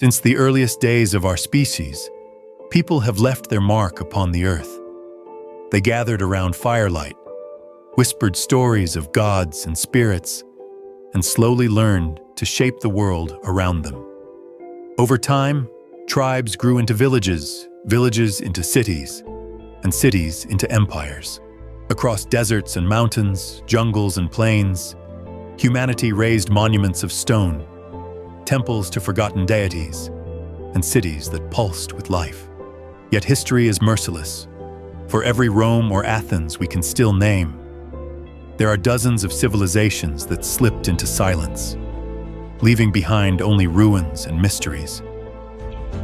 Since the earliest days of our species, people have left their mark upon the earth. They gathered around firelight, whispered stories of gods and spirits, and slowly learned to shape the world around them. Over time, tribes grew into villages, villages into cities, and cities into empires. Across deserts and mountains, jungles and plains, humanity raised monuments of stone, temples to forgotten deities, and cities that pulsed with life. Yet history is merciless. For every Rome or Athens we can still name, there are dozens of civilizations that slipped into silence, leaving behind only ruins and mysteries.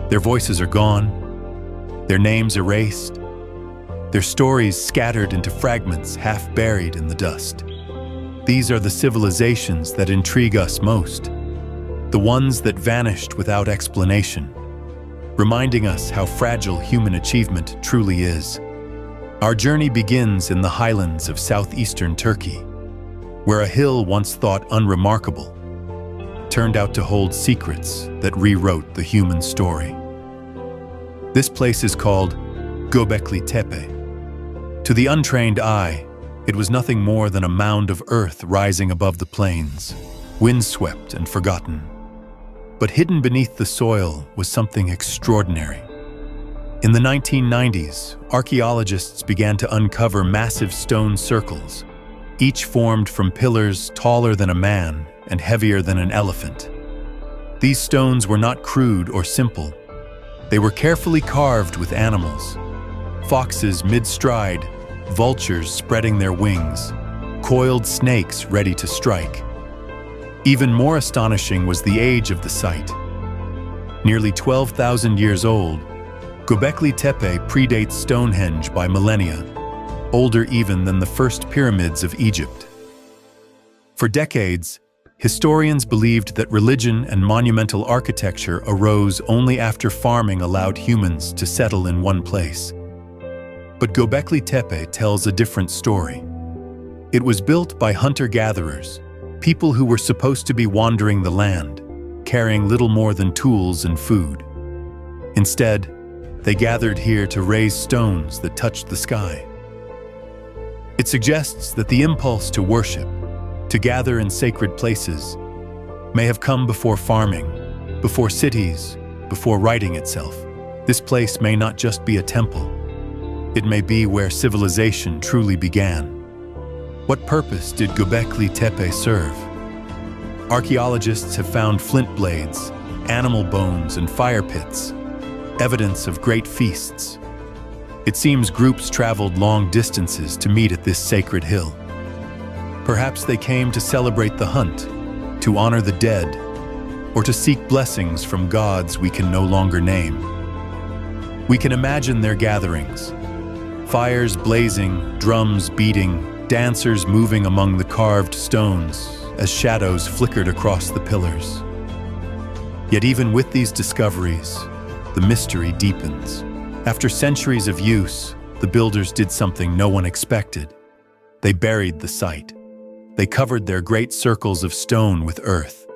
Their voices are gone, their names erased, their stories scattered into fragments half buried in the dust. These are the civilizations that intrigue us most, the ones that vanished without explanation, reminding us how fragile human achievement truly is. Our journey begins in the highlands of southeastern Turkey, where a hill once thought unremarkable turned out to hold secrets that rewrote the human story. This place is called Göbekli Tepe. To the untrained eye, it was nothing more than a mound of earth rising above the plains, windswept and forgotten. But hidden beneath the soil was something extraordinary. In the 1990s, archaeologists began to uncover massive stone circles, each formed from pillars taller than a man and heavier than an elephant. These stones were not crude or simple. They were carefully carved with animals, foxes mid-stride, vultures spreading their wings, coiled snakes ready to strike. Even more astonishing was the age of the site. Nearly 12,000 years old, Göbekli Tepe predates Stonehenge by millennia, older even than the first pyramids of Egypt. For decades, historians believed that religion and monumental architecture arose only after farming allowed humans to settle in one place. But Göbekli Tepe tells a different story. It was built by hunter-gatherers, people who were supposed to be wandering the land, carrying little more than tools and food. Instead, they gathered here to raise stones that touched the sky. It suggests that the impulse to worship, to gather in sacred places, may have come before farming, before cities, before writing itself. This place may not just be a temple. It may be where civilization truly began. What purpose did Göbekli Tepe serve? Archaeologists have found flint blades, animal bones, and fire pits, evidence of great feasts. It seems groups traveled long distances to meet at this sacred hill. Perhaps they came to celebrate the hunt, to honor the dead, or to seek blessings from gods we can no longer name. We can imagine their gatherings, fires blazing, drums beating, dancers moving among the carved stones as shadows flickered across the pillars. Yet even with these discoveries, the mystery deepens. After centuries of use, the builders did something no one expected. They buried the site. They covered their great circles of stone with earth,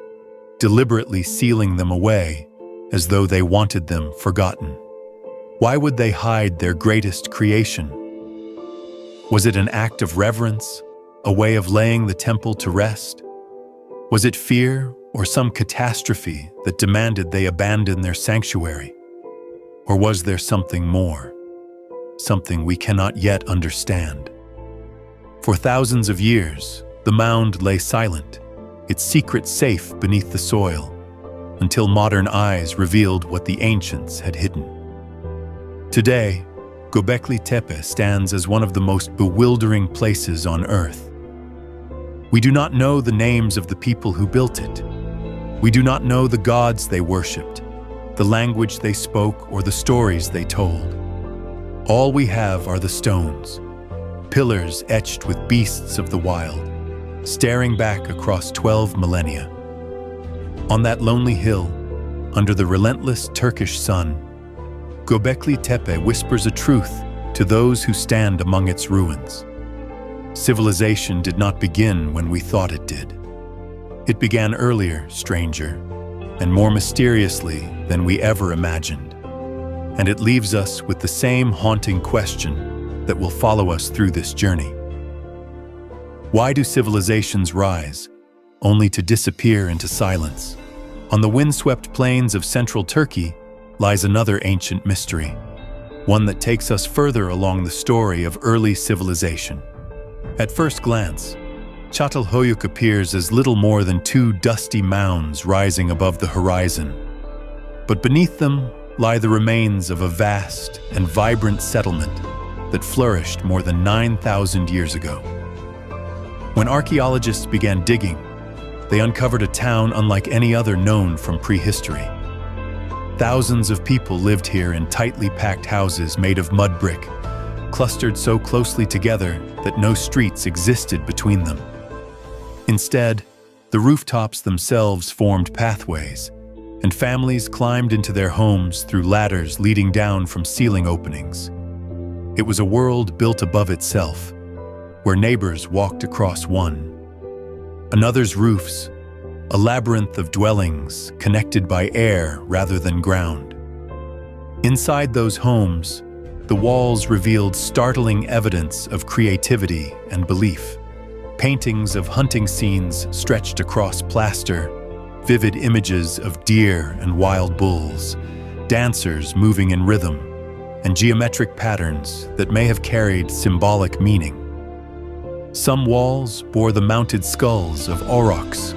deliberately sealing them away as though they wanted them forgotten. Why would they hide their greatest creation? Was it an act of reverence, a way of laying the temple to rest? Was it fear or some catastrophe that demanded they abandon their sanctuary? Or was there something more, something we cannot yet understand? For thousands of years, the mound lay silent, its secret safe beneath the soil, until modern eyes revealed what the ancients had hidden. Today, Göbekli Tepe stands as one of the most bewildering places on Earth. We do not know the names of the people who built it. We do not know the gods they worshipped, the language they spoke, or the stories they told. All we have are the stones, pillars etched with beasts of the wild, staring back across 12 millennia. On that lonely hill, under the relentless Turkish sun, Göbekli Tepe whispers a truth to those who stand among its ruins. Civilization did not begin when we thought it did. It began earlier, stranger, and more mysteriously than we ever imagined. And it leaves us with the same haunting question that will follow us through this journey. Why do civilizations rise, only to disappear into silence? On the windswept plains of central Turkey lies another ancient mystery, one that takes us further along the story of early civilization. At first glance, Çatalhöyük appears as little more than two dusty mounds rising above the horizon. But beneath them lie the remains of a vast and vibrant settlement that flourished more than 9,000 years ago. When archaeologists began digging, they uncovered a town unlike any other known from prehistory. Thousands of people lived here in tightly packed houses made of mud brick, clustered so closely together that no streets existed between them. Instead, the rooftops themselves formed pathways, and families climbed into their homes through ladders leading down from ceiling openings. It was a world built above itself, where neighbors walked across one another's roofs, a labyrinth of dwellings connected by air rather than ground. Inside those homes, the walls revealed startling evidence of creativity and belief. Paintings of hunting scenes stretched across plaster, vivid images of deer and wild bulls, dancers moving in rhythm, and geometric patterns that may have carried symbolic meaning. Some walls bore the mounted skulls of aurochs,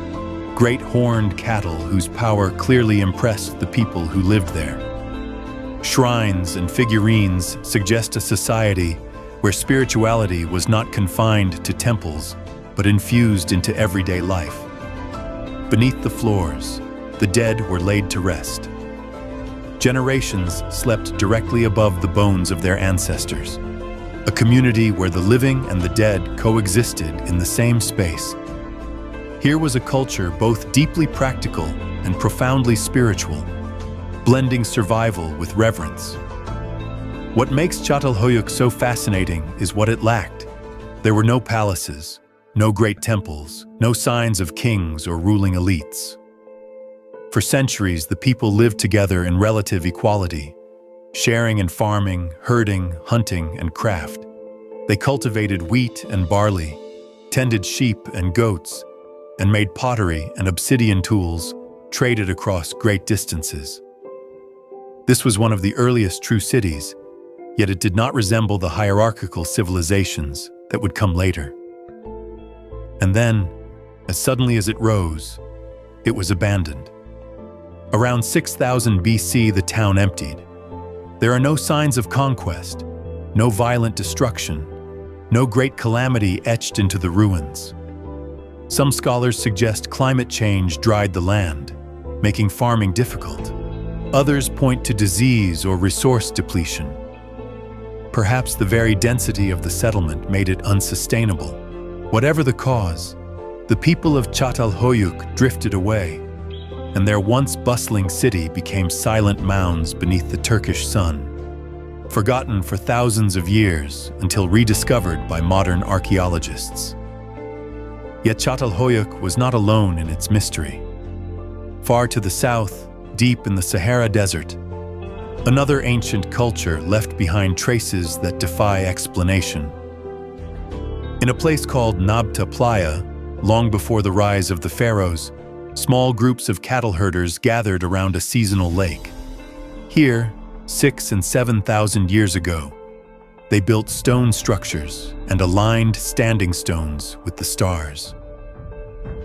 great horned cattle whose power clearly impressed the people who lived there. Shrines and figurines suggest a society where spirituality was not confined to temples, but infused into everyday life. Beneath the floors, the dead were laid to rest. Generations slept directly above the bones of their ancestors, a community where the living and the dead coexisted in the same space. Here was a culture both deeply practical and profoundly spiritual, blending survival with reverence. What makes Çatalhöyük so fascinating is what it lacked. There were no palaces, no great temples, no signs of kings or ruling elites. For centuries, the people lived together in relative equality, sharing in farming, herding, hunting, and craft. They cultivated wheat and barley, tended sheep and goats, and made pottery and obsidian tools, traded across great distances. This was one of the earliest true cities, yet it did not resemble the hierarchical civilizations that would come later. And then, as suddenly as it rose, it was abandoned. Around 6000 BC, the town emptied. There are no signs of conquest, no violent destruction, no great calamity etched into the ruins. Some scholars suggest climate change dried the land, making farming difficult. Others point to disease or resource depletion. Perhaps the very density of the settlement made it unsustainable. Whatever the cause, the people of Çatalhöyük drifted away, and their once bustling city became silent mounds beneath the Turkish sun, forgotten for thousands of years until rediscovered by modern archaeologists. Yet Çatalhöyük was not alone in its mystery. Far to the south, deep in the Sahara Desert, another ancient culture left behind traces that defy explanation. In a place called Nabta Playa, long before the rise of the pharaohs, small groups of cattle herders gathered around a seasonal lake. Here, 6,000 and 7,000 years ago, they built stone structures and aligned standing stones with the stars.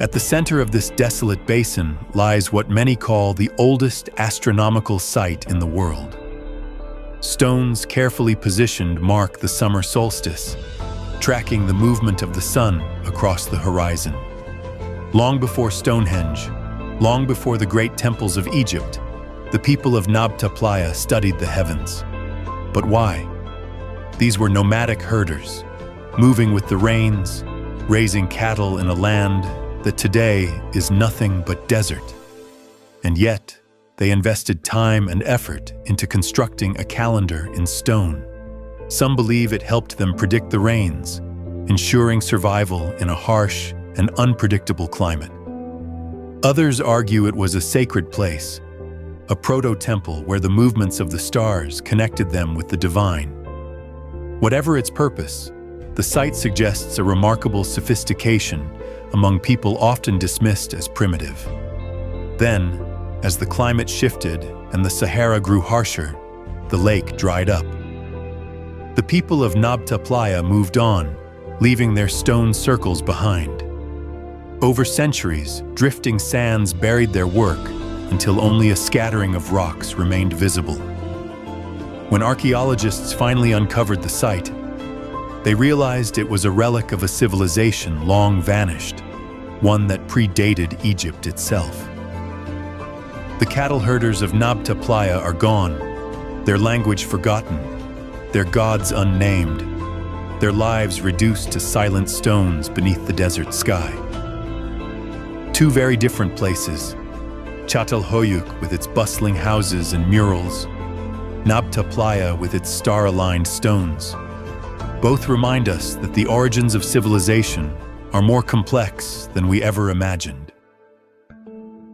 At the center of this desolate basin lies what many call the oldest astronomical site in the world. Stones carefully positioned mark the summer solstice, tracking the movement of the sun across the horizon. Long before Stonehenge, long before the great temples of Egypt, the people of Nabta Playa studied the heavens. But why? These were nomadic herders, moving with the rains, raising cattle in a land that today is nothing but desert. And yet, they invested time and effort into constructing a calendar in stone. Some believe it helped them predict the rains, ensuring survival in a harsh and unpredictable climate. Others argue it was a sacred place, a proto-temple where the movements of the stars connected them with the divine. Whatever its purpose, the site suggests a remarkable sophistication among people often dismissed as primitive. Then, as the climate shifted and the Sahara grew harsher, the lake dried up. The people of Nabta Playa moved on, leaving their stone circles behind. Over centuries, drifting sands buried their work until only a scattering of rocks remained visible. When archaeologists finally uncovered the site, they realized it was a relic of a civilization long vanished, one that predated Egypt itself. The cattle herders of Nabta Playa are gone, their language forgotten, their gods unnamed, their lives reduced to silent stones beneath the desert sky. Two very different places, Çatalhöyük with its bustling houses and murals, Nabta Playa with its star-aligned stones. Both remind us that the origins of civilization are more complex than we ever imagined.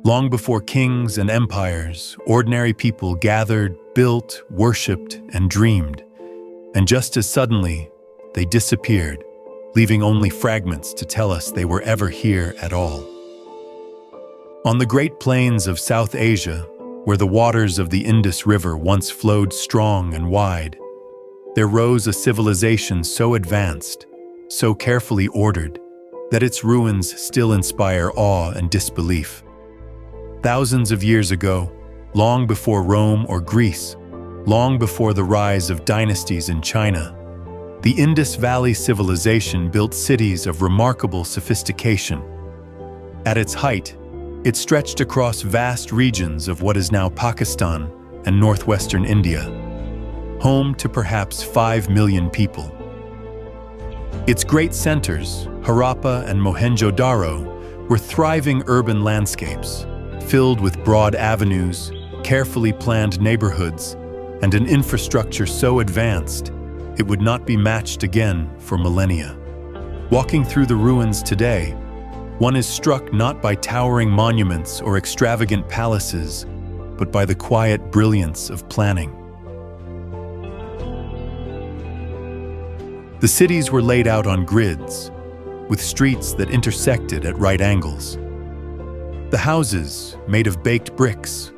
Long before kings and empires, ordinary people gathered, built, worshipped, and dreamed. And just as suddenly, they disappeared, leaving only fragments to tell us they were ever here at all. On the Great Plains of South Asia, where the waters of the Indus River once flowed strong and wide, there rose a civilization so advanced, so carefully ordered, that its ruins still inspire awe and disbelief. Thousands of years ago, long before Rome or Greece, long before the rise of dynasties in China, the Indus Valley civilization built cities of remarkable sophistication. At its height, it stretched across vast regions of what is now Pakistan and northwestern India, home to perhaps 5 million people. Its great centers, Harappa and Mohenjo-Daro, were thriving urban landscapes, filled with broad avenues, carefully planned neighborhoods, and an infrastructure so advanced it would not be matched again for millennia. Walking through the ruins today, one is struck not by towering monuments or extravagant palaces, but by the quiet brilliance of planning. The cities were laid out on grids, with streets that intersected at right angles. The houses, made of baked bricks,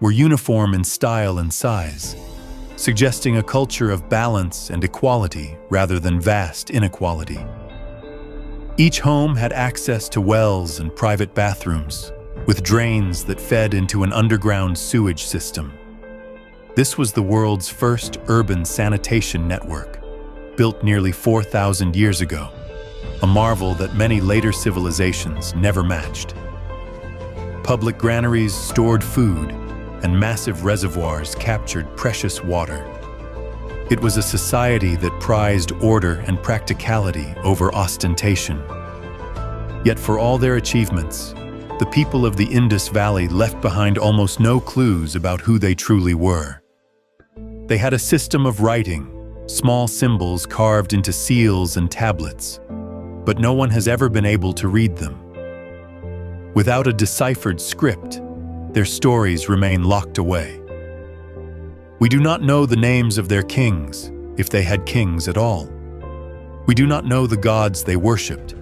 were uniform in style and size, suggesting a culture of balance and equality rather than vast inequality. Each home had access to wells and private bathrooms, with drains that fed into an underground sewage system. This was the world's first urban sanitation network, built nearly 4,000 years ago, a marvel that many later civilizations never matched. Public granaries stored food, and massive reservoirs captured precious water. It was a society that prized order and practicality over ostentation. Yet for all their achievements, the people of the Indus Valley left behind almost no clues about who they truly were. They had a system of writing, small symbols carved into seals and tablets, but no one has ever been able to read them. Without a deciphered script, their stories remain locked away. We do not know the names of their kings, if they had kings at all. We do not know the gods they worshipped,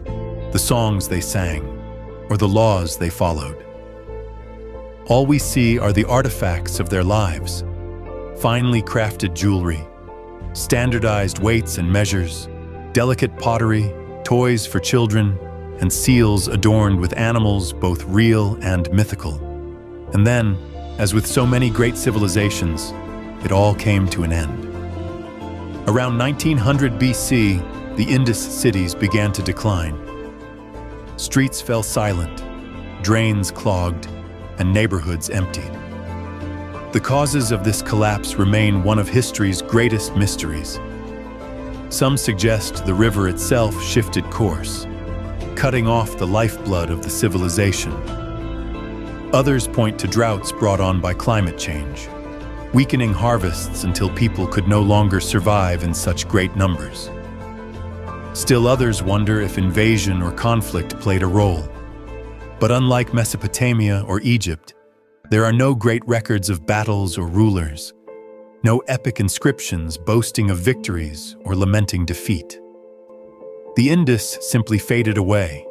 the songs they sang, or the laws they followed. All we see are the artifacts of their lives, finely crafted jewelry, standardized weights and measures, delicate pottery, toys for children, and seals adorned with animals both real and mythical. And then, as with so many great civilizations, it all came to an end. Around 1900 BC, the Indus cities began to decline. Streets fell silent, drains clogged, and neighborhoods emptied. The causes of this collapse remain one of history's greatest mysteries. Some suggest the river itself shifted course, cutting off the lifeblood of the civilization. Others point to droughts brought on by climate change, weakening harvests until people could no longer survive in such great numbers. Still others wonder if invasion or conflict played a role. But unlike Mesopotamia or Egypt, there are no great records of battles or rulers, no epic inscriptions boasting of victories or lamenting defeat. The Indus simply faded away,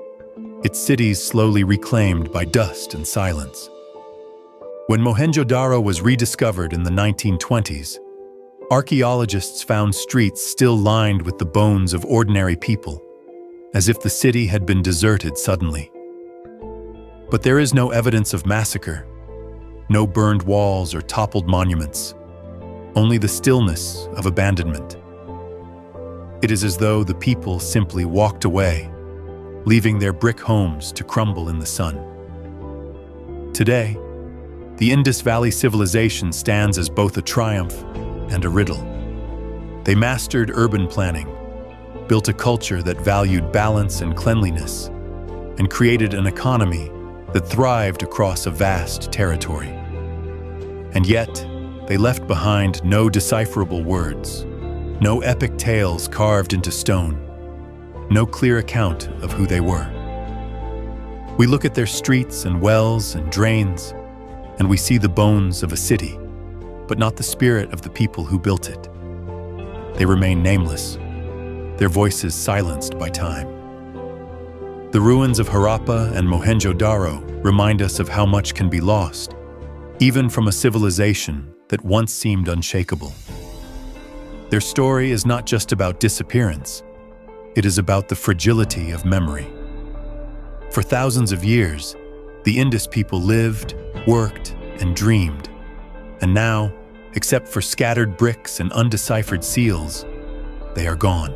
its cities slowly reclaimed by dust and silence. When Mohenjo-Daro was rediscovered in the 1920s, archaeologists found streets still lined with the bones of ordinary people, as if the city had been deserted suddenly. But there is no evidence of massacre, no burned walls or toppled monuments, only the stillness of abandonment. It is as though the people simply walked away, leaving their brick homes to crumble in the sun. Today, the Indus Valley civilization stands as both a triumph and a riddle. They mastered urban planning, built a culture that valued balance and cleanliness, and created an economy that thrived across a vast territory. And yet, they left behind no decipherable words, no epic tales carved into stone, no clear account of who they were. We look at their streets and wells and drains, and we see the bones of a city, but not the spirit of the people who built it. They remain nameless, their voices silenced by time. The ruins of Harappa and Mohenjo-Daro remind us of how much can be lost, even from a civilization that once seemed unshakable. Their story is not just about disappearance, it is about the fragility of memory. For thousands of years, the Indus people lived, worked, and dreamed. And now, except for scattered bricks and undeciphered seals, they are gone.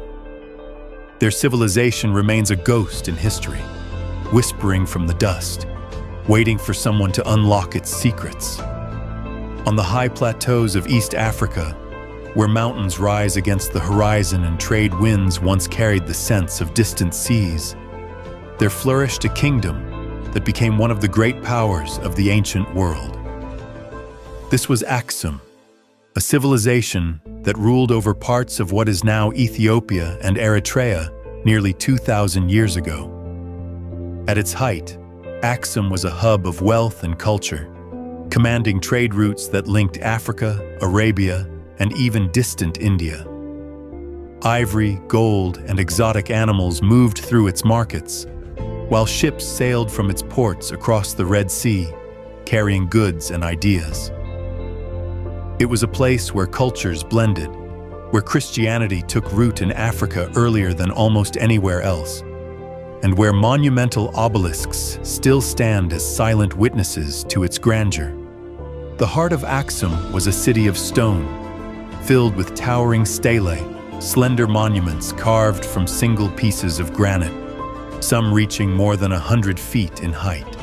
Their civilization remains a ghost in history, whispering from the dust, waiting for someone to unlock its secrets. On the high plateaus of East Africa, where mountains rise against the horizon and trade winds once carried the scents of distant seas, there flourished a kingdom that became one of the great powers of the ancient world. This was Aksum, a civilization that ruled over parts of what is now Ethiopia and Eritrea nearly 2,000 years ago. At its height, Aksum was a hub of wealth and culture, commanding trade routes that linked Africa, Arabia, and even distant India. Ivory, gold, and exotic animals moved through its markets, while ships sailed from its ports across the Red Sea, carrying goods and ideas. It was a place where cultures blended, where Christianity took root in Africa earlier than almost anywhere else, and where monumental obelisks still stand as silent witnesses to its grandeur. The heart of Aksum was a city of stone, filled with towering stelae, slender monuments carved from single pieces of granite, some reaching more than 100 feet in height.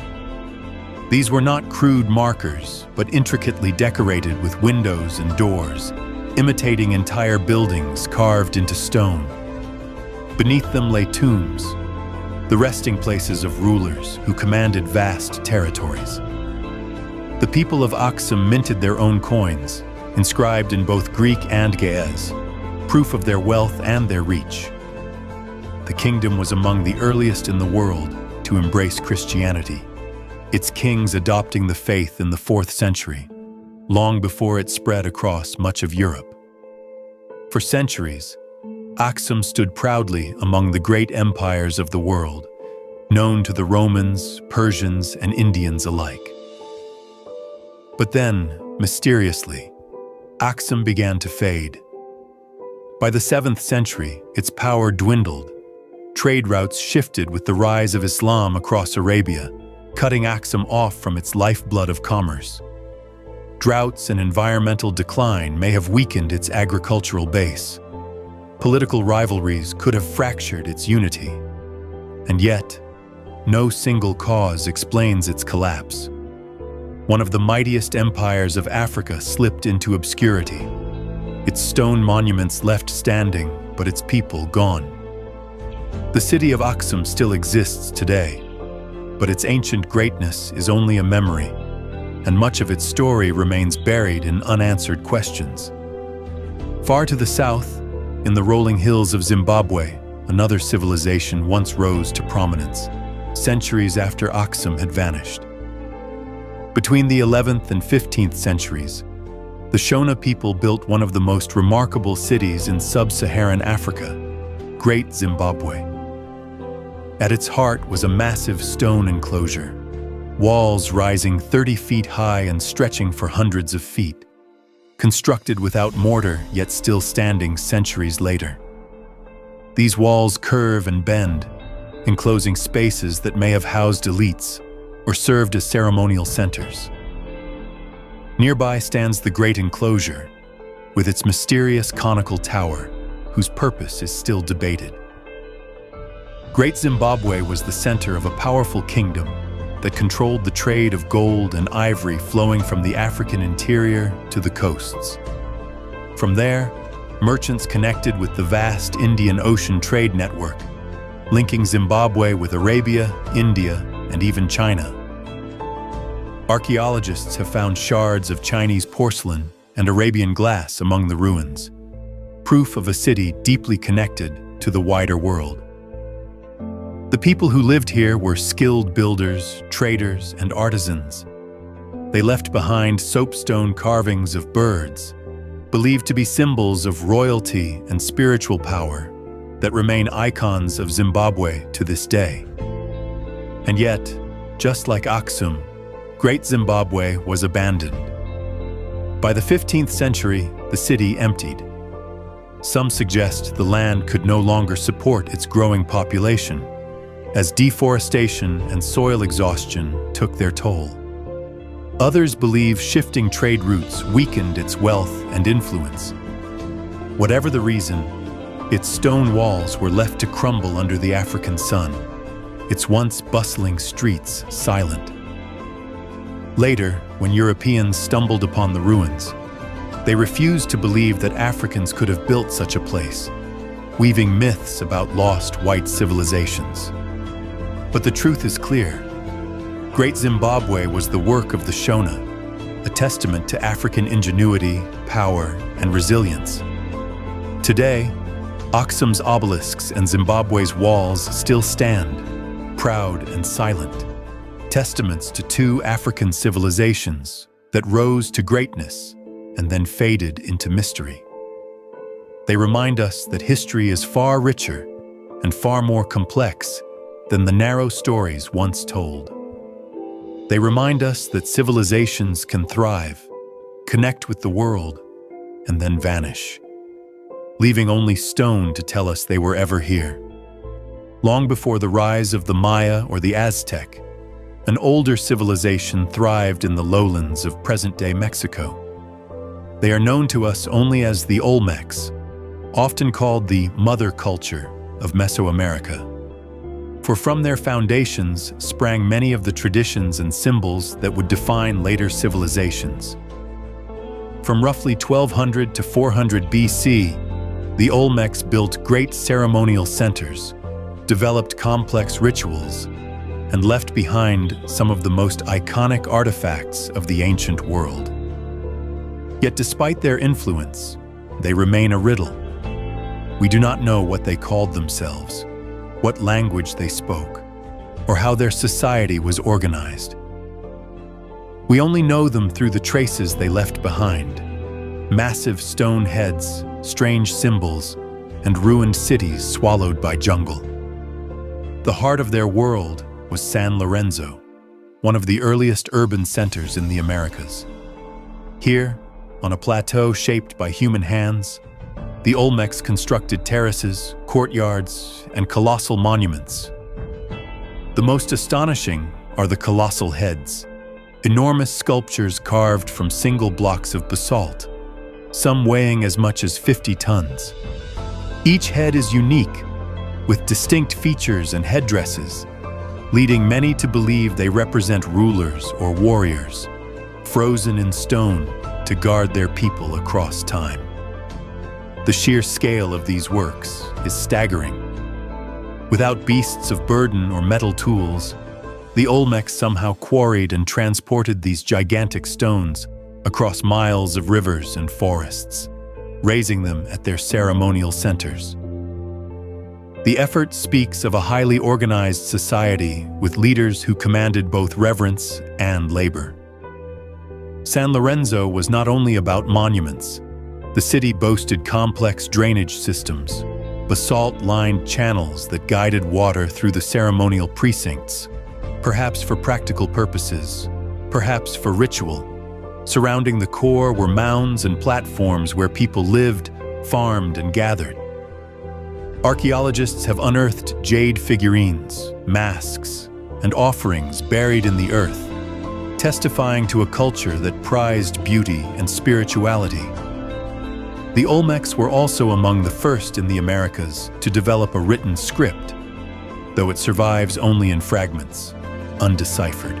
These were not crude markers, but intricately decorated with windows and doors, imitating entire buildings carved into stone. Beneath them lay tombs, the resting places of rulers who commanded vast territories. The people of Aksum minted their own coins, inscribed in both Greek and Ge'ez, proof of their wealth and their reach. The kingdom was among the earliest in the world to embrace Christianity, its kings adopting the faith in the 4th century, long before it spread across much of Europe. For centuries, Aksum stood proudly among the great empires of the world, known to the Romans, Persians, and Indians alike. But then, mysteriously, Aksum began to fade. By the 7th century, its power dwindled. Trade routes shifted with the rise of Islam across Arabia, cutting Aksum off from its lifeblood of commerce. Droughts and environmental decline may have weakened its agricultural base. Political rivalries could have fractured its unity. And yet, no single cause explains its collapse. One of the mightiest empires of Africa slipped into obscurity, its stone monuments left standing, but its people gone. The city of Aksum still exists today, but its ancient greatness is only a memory, and much of its story remains buried in unanswered questions. Far to the south, in the rolling hills of Zimbabwe, another civilization once rose to prominence, centuries after Aksum had vanished. Between the 11th and 15th centuries, the Shona people built one of the most remarkable cities in sub-Saharan Africa, Great Zimbabwe. At its heart was a massive stone enclosure, walls rising 30 feet high and stretching for hundreds of feet, constructed without mortar yet still standing centuries later. These walls curve and bend, enclosing spaces that may have housed elites or served as ceremonial centers. Nearby stands the Great Enclosure, with its mysterious conical tower, whose purpose is still debated. Great Zimbabwe was the center of a powerful kingdom that controlled the trade of gold and ivory flowing from the African interior to the coasts. From there, merchants connected with the vast Indian Ocean trade network, linking Zimbabwe with Arabia, India, and even China. Archaeologists have found shards of Chinese porcelain and Arabian glass among the ruins, proof of a city deeply connected to the wider world. The people who lived here were skilled builders, traders, and artisans. They left behind soapstone carvings of birds, believed to be symbols of royalty and spiritual power that remain icons of Zimbabwe to this day. And yet, just like Aksum, Great Zimbabwe was abandoned. By the 15th century, the city emptied. Some suggest the land could no longer support its growing population, as deforestation and soil exhaustion took their toll. Others believe shifting trade routes weakened its wealth and influence. Whatever the reason, its stone walls were left to crumble under the African sun, its once bustling streets silent. Later, when Europeans stumbled upon the ruins, they refused to believe that Africans could have built such a place, weaving myths about lost white civilizations. But the truth is clear. Great Zimbabwe was the work of the Shona, a testament to African ingenuity, power, and resilience. Today, Aksum's obelisks and Zimbabwe's walls still stand, proud and silent, testaments to two African civilizations that rose to greatness and then faded into mystery. They remind us that history is far richer and far more complex than the narrow stories once told. They remind us that civilizations can thrive, connect with the world, and then vanish, leaving only stone to tell us they were ever here. Long before the rise of the Maya or the Aztec, an older civilization thrived in the lowlands of present-day Mexico. They are known to us only as the Olmecs, often called the mother culture of Mesoamerica. For from their foundations sprang many of the traditions and symbols that would define later civilizations. From roughly 1200 to 400 BC, the Olmecs built great ceremonial centers, developed complex rituals, and left behind some of the most iconic artifacts of the ancient world. Yet despite their influence, they remain a riddle. We do not know what they called themselves, what language they spoke, or how their society was organized. We only know them through the traces they left behind: massive stone heads, strange symbols, and ruined cities swallowed by jungle. The heart of their world was San Lorenzo, one of the earliest urban centers in the Americas. Here, on a plateau shaped by human hands, the Olmecs constructed terraces, courtyards, and colossal monuments. The most astonishing are the colossal heads, enormous sculptures carved from single blocks of basalt, some weighing as much as 50 tons. Each head is unique, with distinct features and headdresses, leading many to believe they represent rulers or warriors, frozen in stone to guard their people across time. The sheer scale of these works is staggering. Without beasts of burden or metal tools, the Olmecs somehow quarried and transported these gigantic stones across miles of rivers and forests, raising them at their ceremonial centers. The effort speaks of a highly organized society with leaders who commanded both reverence and labor. San Lorenzo was not only about monuments. The city boasted complex drainage systems, basalt-lined channels that guided water through the ceremonial precincts, perhaps for practical purposes, perhaps for ritual. Surrounding the core were mounds and platforms where people lived, farmed, and gathered. Archaeologists have unearthed jade figurines, masks, and offerings buried in the earth, testifying to a culture that prized beauty and spirituality. The Olmecs were also among the first in the Americas to develop a written script, though it survives only in fragments, undeciphered.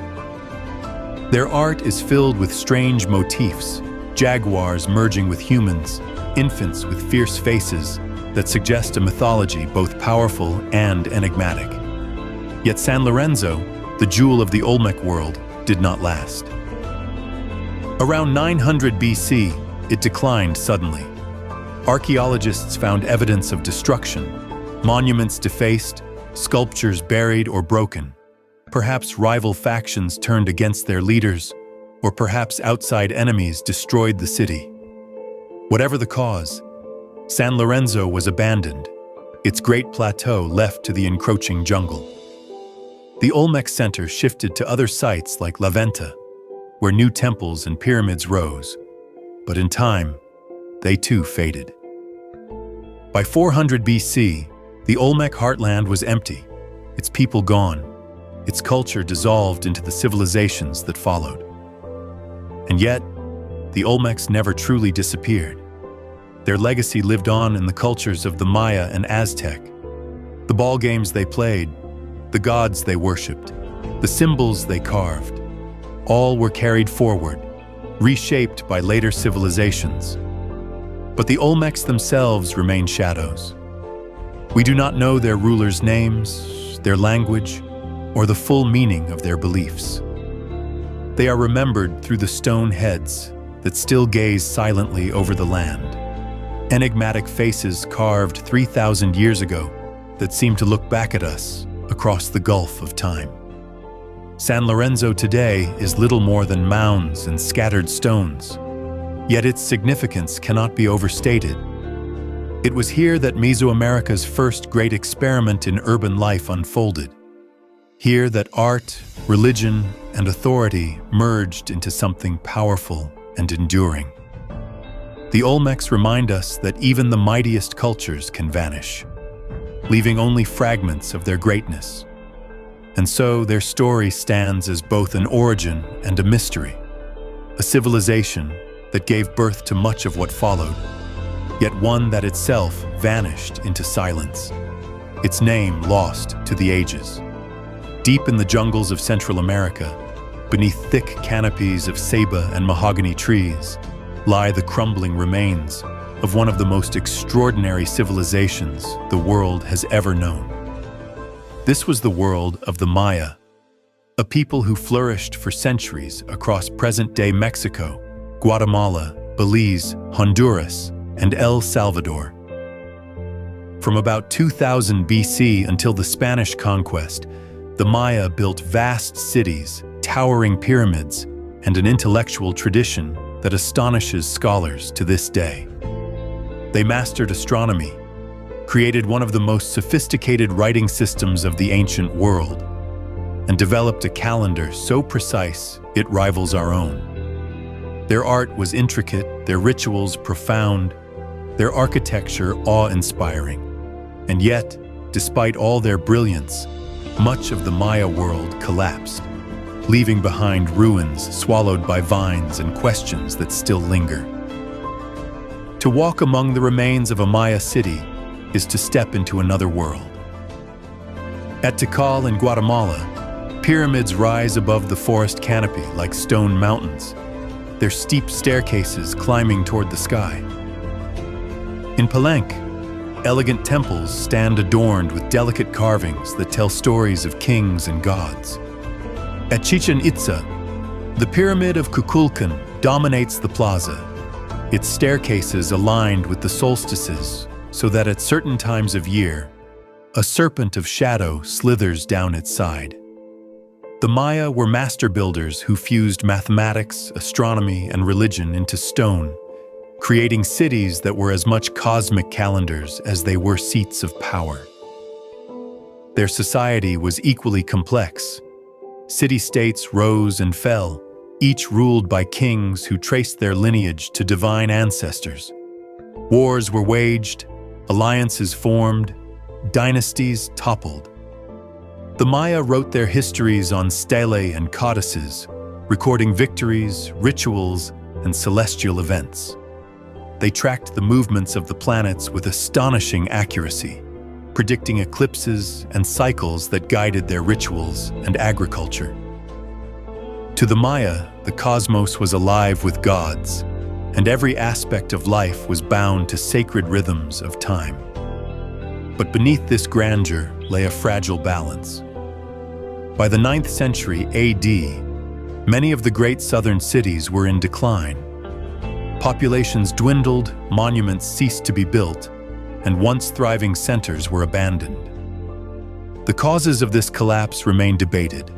Their art is filled with strange motifs, jaguars merging with humans, infants with fierce faces that suggest a mythology both powerful and enigmatic. Yet San Lorenzo, the jewel of the Olmec world, did not last. Around 900 BC, it declined suddenly. Archaeologists found evidence of destruction, monuments defaced, sculptures buried or broken. Perhaps rival factions turned against their leaders, or perhaps outside enemies destroyed the city. Whatever the cause, San Lorenzo was abandoned, its great plateau left to the encroaching jungle. The Olmec center shifted to other sites like La Venta, where new temples and pyramids rose, but in time, they too faded. By 400 BC, the Olmec heartland was empty, its people gone, its culture dissolved into the civilizations that followed. And yet, the Olmecs never truly disappeared. Their legacy lived on in the cultures of the Maya and Aztec. The ball games they played, the gods they worshipped, the symbols they carved, all were carried forward, reshaped by later civilizations. But the Olmecs themselves remain shadows. We do not know their rulers' names, their language, or the full meaning of their beliefs. They are remembered through the stone heads that still gaze silently over the land, enigmatic faces carved 3,000 years ago that seem to look back at us across the gulf of time. San Lorenzo today is little more than mounds and scattered stones, yet its significance cannot be overstated. It was here that Mesoamerica's first great experiment in urban life unfolded. Here that art, religion, and authority merged into something powerful and enduring. The Olmecs remind us that even the mightiest cultures can vanish, leaving only fragments of their greatness. And so their story stands as both an origin and a mystery, a civilization that gave birth to much of what followed, yet one that itself vanished into silence, its name lost to the ages. Deep in the jungles of Central America, beneath thick canopies of ceiba and mahogany trees, lie the crumbling remains of one of the most extraordinary civilizations the world has ever known. This was the world of the Maya, a people who flourished for centuries across present-day Mexico, Guatemala, Belize, Honduras, and El Salvador. From about 2000 BC until the Spanish conquest, the Maya built vast cities, towering pyramids, and an intellectual tradition that astonishes scholars to this day. They mastered astronomy, created one of the most sophisticated writing systems of the ancient world, and developed a calendar so precise it rivals our own. Their art was intricate, their rituals profound, their architecture awe-inspiring. And yet, despite all their brilliance, much of the Maya world collapsed, leaving behind ruins swallowed by vines and questions that still linger. To walk among the remains of a Maya city is to step into another world. At Tikal in Guatemala, pyramids rise above the forest canopy like stone mountains, their steep staircases climbing toward the sky. In Palenque, elegant temples stand adorned with delicate carvings that tell stories of kings and gods. At Chichen Itza, the Pyramid of Kukulkan dominates the plaza, its staircases aligned with the solstices so that at certain times of year, A serpent of shadow slithers down its side. The Maya were master builders who fused mathematics, astronomy, and religion into stone, creating cities that were as much cosmic calendars as they were seats of power. Their society was equally complex. City-states rose and fell, each ruled by kings who traced their lineage to divine ancestors. Wars were waged, alliances formed, dynasties toppled. The Maya wrote their histories on stelae and codices, recording victories, rituals, and celestial events. They tracked the movements of the planets with astonishing accuracy, predicting eclipses and cycles that guided their rituals and agriculture. To the Maya, the cosmos was alive with gods, and every aspect of life was bound to sacred rhythms of time. But beneath this grandeur lay a fragile balance. By the 9th century AD, many of the great southern cities were in decline. Populations dwindled, monuments ceased to be built, and once thriving centers were abandoned. The causes of this collapse remain debated.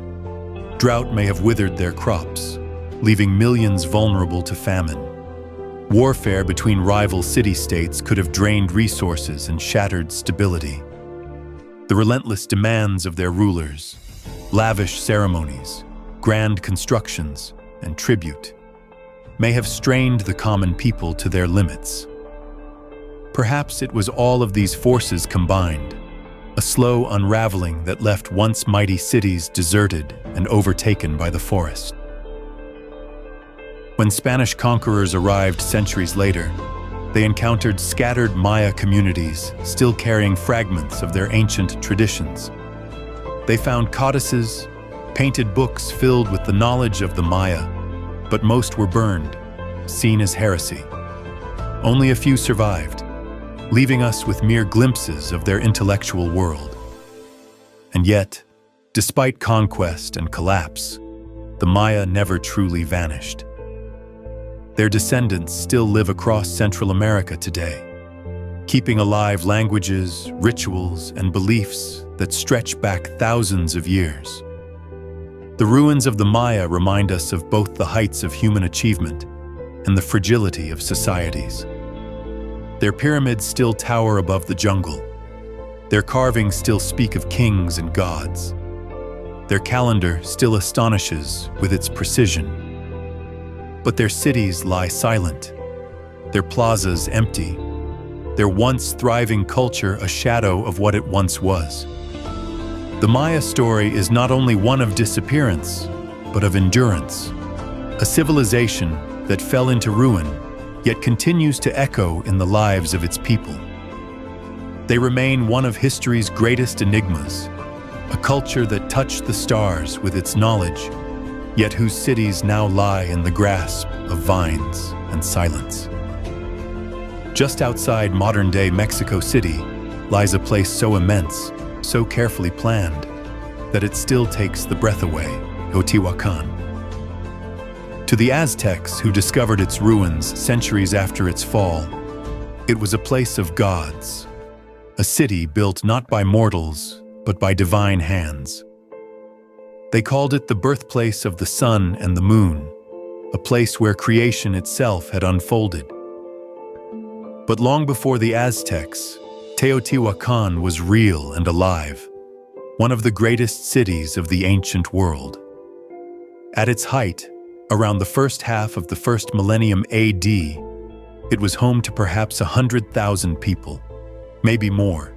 Drought may have withered their crops, leaving millions vulnerable to famine. Warfare between rival city-states could have drained resources and shattered stability. The relentless demands of their rulers, lavish ceremonies, grand constructions, and tribute, may have strained the common people to their limits. Perhaps it was all of these forces combined, a slow unraveling that left once mighty cities deserted and overtaken by the forest. When Spanish conquerors arrived centuries later, they encountered scattered Maya communities still carrying fragments of their ancient traditions. They found codices, painted books filled with the knowledge of the Maya, but most were burned, seen as heresy. Only a few survived, leaving us with mere glimpses of their intellectual world. And yet, despite conquest and collapse, the Maya never truly vanished. Their descendants still live across Central America today, keeping alive languages, rituals, and beliefs that stretch back thousands of years. The ruins of the Maya remind us of both the heights of human achievement and the fragility of societies. Their pyramids still tower above the jungle. Their carvings still speak of kings and gods. Their calendar still astonishes with its precision. But their cities lie silent, their plazas empty, their once thriving culture a shadow of what it once was. The Maya story is not only one of disappearance, but of endurance, a civilization that fell into ruin, yet continues to echo in the lives of its people. They remain one of history's greatest enigmas, a culture that touched the stars with its knowledge, yet whose cities now lie in the grasp of vines and silence. Just outside modern-day Mexico City lies a place so immense, so carefully planned, that it still takes the breath away, Teotihuacan. To the Aztecs who discovered its ruins centuries after its fall, it was a place of gods, a city built not by mortals, but by divine hands. They called it the birthplace of the sun and the moon, a place where creation itself had unfolded. But long before the Aztecs, Teotihuacan was real and alive, one of the greatest cities of the ancient world. At its height, around the first half of the first millennium AD, it was home to perhaps 100,000 people, maybe more,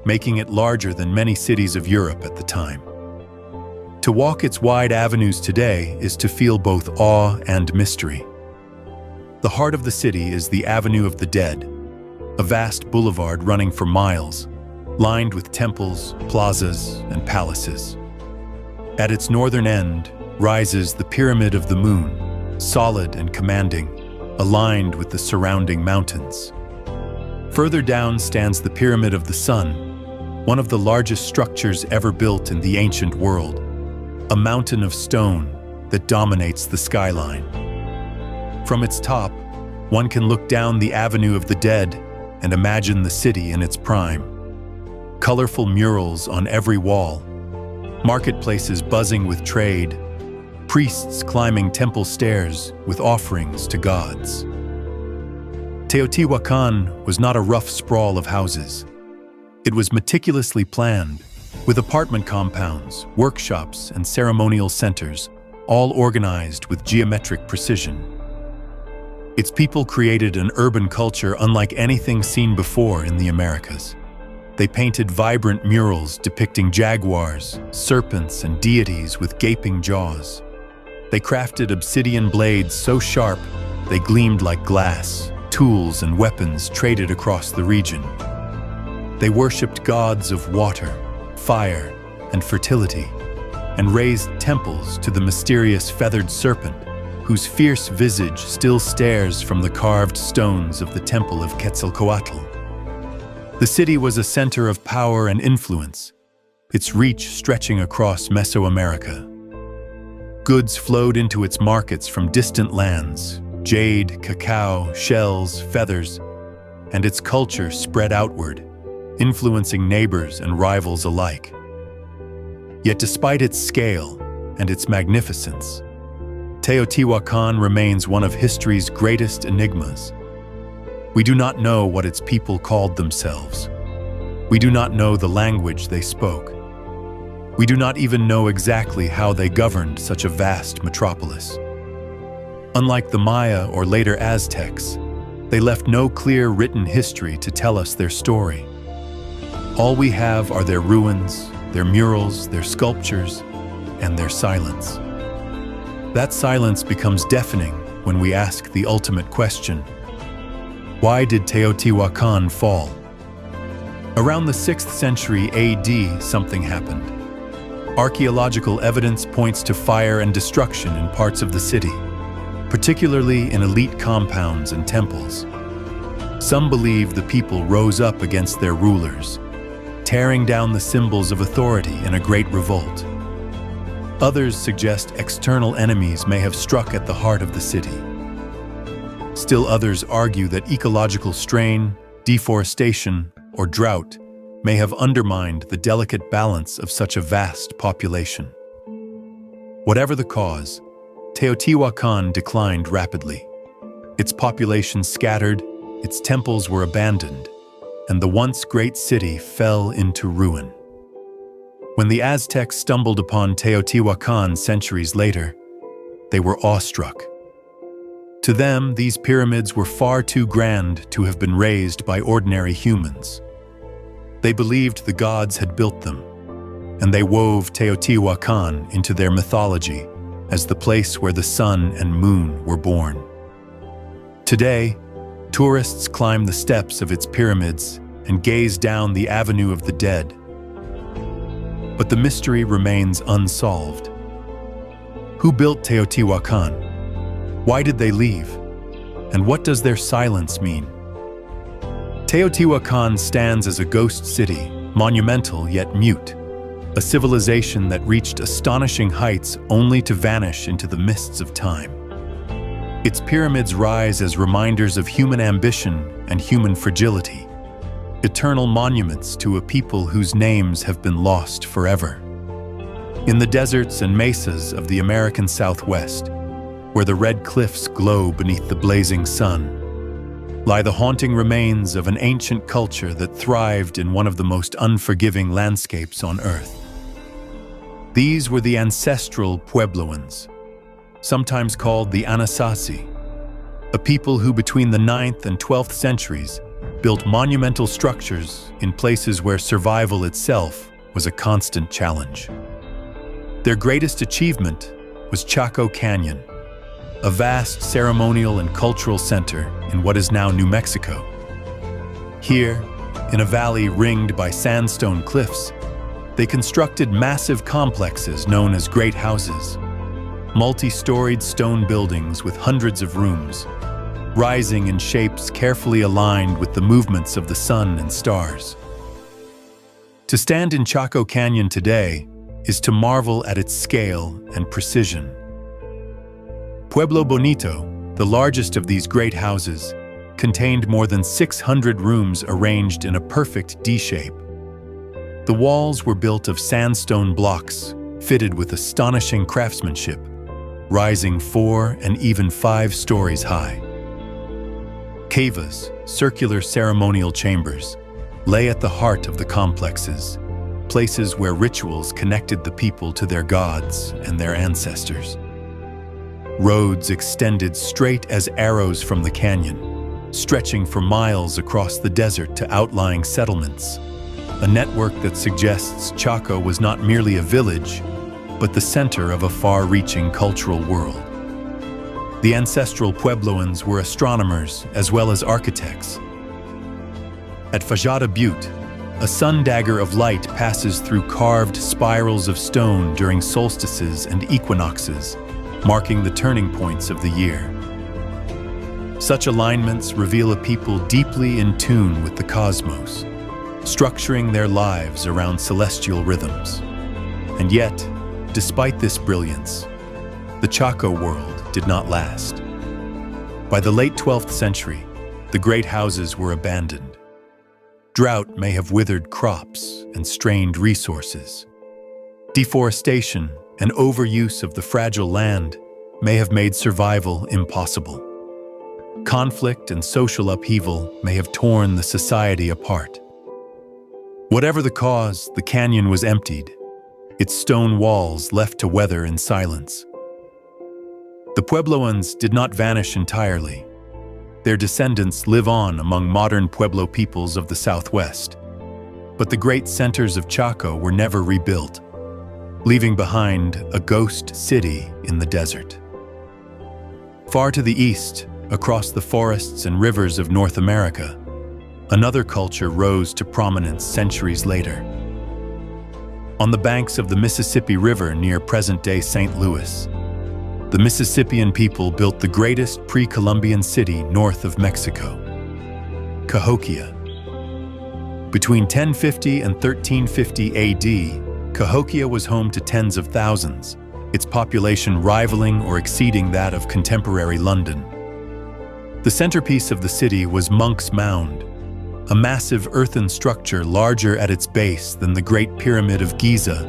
making it larger than many cities of Europe at the time. To walk its wide avenues today is to feel both awe and mystery. The heart of the city is the Avenue of the Dead, a vast boulevard running for miles, lined with temples, plazas, and palaces. At its northern end rises the Pyramid of the Moon, solid and commanding, aligned with the surrounding mountains. Further down stands the Pyramid of the Sun, one of the largest structures ever built in the ancient world, a mountain of stone that dominates the skyline. From its top, one can look down the Avenue of the Dead and imagine the city in its prime. colorful murals on every wall, marketplaces buzzing with trade, priests climbing temple stairs with offerings to gods. Teotihuacan was not a rough sprawl of houses. It was meticulously planned, with apartment compounds, workshops, and ceremonial centers, all organized with geometric precision. Its people created an urban culture unlike anything seen before in the Americas. They painted vibrant murals depicting jaguars, serpents, and deities with gaping jaws. They crafted obsidian blades so sharp they gleamed like glass, tools and weapons traded across the region. They worshipped gods of water, fire, and fertility, and raised temples to the mysterious feathered serpent, whose fierce visage still stares from the carved stones of the temple of Quetzalcoatl. The city was a center of power and influence, its reach stretching across Mesoamerica. Goods flowed into its markets from distant lands, jade, cacao, shells, feathers, and its culture spread outward, influencing neighbors and rivals alike. Yet despite its scale and its magnificence, Teotihuacan remains one of history's greatest enigmas. We do not know what its people called themselves. We do not know the language they spoke. We do not even know exactly how they governed such a vast metropolis. Unlike the Maya or later Aztecs, they left no clear written history to tell us their story. All we have are their ruins, their murals, their sculptures, and their silence. That silence becomes deafening when we ask the ultimate question: why did Teotihuacan fall? Around the 6th century AD, something happened. Archaeological evidence points to fire and destruction in parts of the city, particularly in elite compounds and temples. Some believe the people rose up against their rulers, tearing down the symbols of authority in a great revolt. Others suggest external enemies may have struck at the heart of the city. Still others argue that ecological strain, deforestation, or drought may have undermined the delicate balance of such a vast population. Whatever the cause, Teotihuacan declined rapidly. Its population scattered, its temples were abandoned, and the once great city fell into ruin. When the Aztecs stumbled upon Teotihuacan centuries later, they were awestruck. To them, these pyramids were far too grand to have been raised by ordinary humans. They believed the gods had built them, and they wove Teotihuacan into their mythology as the place where the sun and moon were born. Today, tourists climb the steps of its pyramids and gaze down the Avenue of the Dead. But the mystery remains unsolved. Who built Teotihuacan? Why did they leave? And what does their silence mean? Teotihuacan stands as a ghost city, monumental yet mute, a civilization that reached astonishing heights only to vanish into the mists of time. Its pyramids rise as reminders of human ambition and human fragility, eternal monuments to a people whose names have been lost forever. In the deserts and mesas of the American Southwest, where the red cliffs glow beneath the blazing sun, lie the haunting remains of an ancient culture that thrived in one of the most unforgiving landscapes on Earth. These were the ancestral Puebloans, sometimes called the Anasazi, a people who between the 9th and 12th centuries built monumental structures in places where survival itself was a constant challenge. Their greatest achievement was Chaco Canyon, a vast ceremonial and cultural center in what is now New Mexico. Here, in a valley ringed by sandstone cliffs, they constructed massive complexes known as great houses, multi-storied stone buildings with hundreds of rooms, rising in shapes carefully aligned with the movements of the sun and stars. To stand in Chaco Canyon today is to marvel at its scale and precision. Pueblo Bonito, the largest of these great houses, contained more than 600 rooms arranged in a perfect D shape. The walls were built of sandstone blocks, fitted with astonishing craftsmanship, rising 4 and even 5 stories high. Cavas, circular ceremonial chambers, lay at the heart of the complexes, places where rituals connected the people to their gods and their ancestors. Roads extended straight as arrows from the canyon, stretching for miles across the desert to outlying settlements, a network that suggests Chaco was not merely a village, but the center of a far-reaching cultural world. The ancestral Puebloans were astronomers as well as architects. At Fajada Butte, a sun dagger of light passes through carved spirals of stone during solstices and equinoxes, marking the turning points of the year. Such alignments reveal a people deeply in tune with the cosmos, structuring their lives around celestial rhythms. And yet, despite this brilliance, the Chaco world did not last. By the late 12th century, the great houses were abandoned. Drought may have withered crops and strained resources. Deforestation and overuse of the fragile land may have made survival impossible. Conflict and social upheaval may have torn the society apart. Whatever the cause, the canyon was emptied, its stone walls left to weather in silence. The Puebloans did not vanish entirely. Their descendants live on among modern Pueblo peoples of the Southwest. But the great centers of Chaco were never rebuilt, leaving behind a ghost city in the desert. Far to the east, across the forests and rivers of North America, another culture rose to prominence centuries later. On the banks of the Mississippi River near present-day St. Louis, the Mississippian people built the greatest pre-Columbian city north of Mexico, Cahokia. Between 1050 and 1350 AD, Cahokia was home to tens of thousands, its population rivaling or exceeding that of contemporary London. The centerpiece of the city was Monk's Mound, a massive earthen structure larger at its base than the Great Pyramid of Giza,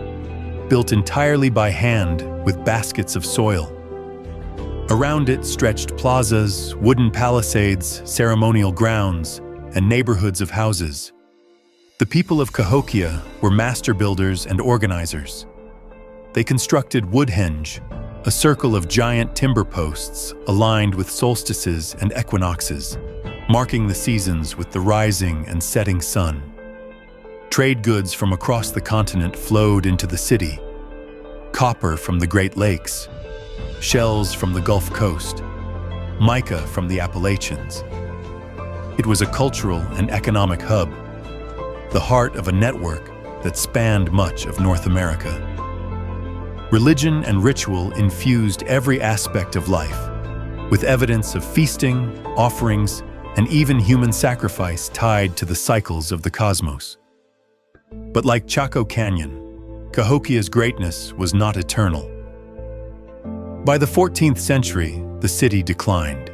built entirely by hand with baskets of soil. Around it stretched plazas, wooden palisades, ceremonial grounds, and neighborhoods of houses. The people of Cahokia were master builders and organizers. They constructed Woodhenge, a circle of giant timber posts aligned with solstices and equinoxes, marking the seasons with the rising and setting sun. Trade goods from across the continent flowed into the city: copper from the Great Lakes, shells from the Gulf Coast, mica from the Appalachians. It was a cultural and economic hub, the heart of a network that spanned much of North America. Religion and ritual infused every aspect of life, with evidence of feasting, offerings, and even human sacrifice tied to the cycles of the cosmos. But like Chaco Canyon, Cahokia's greatness was not eternal. By the 14th century, the city declined.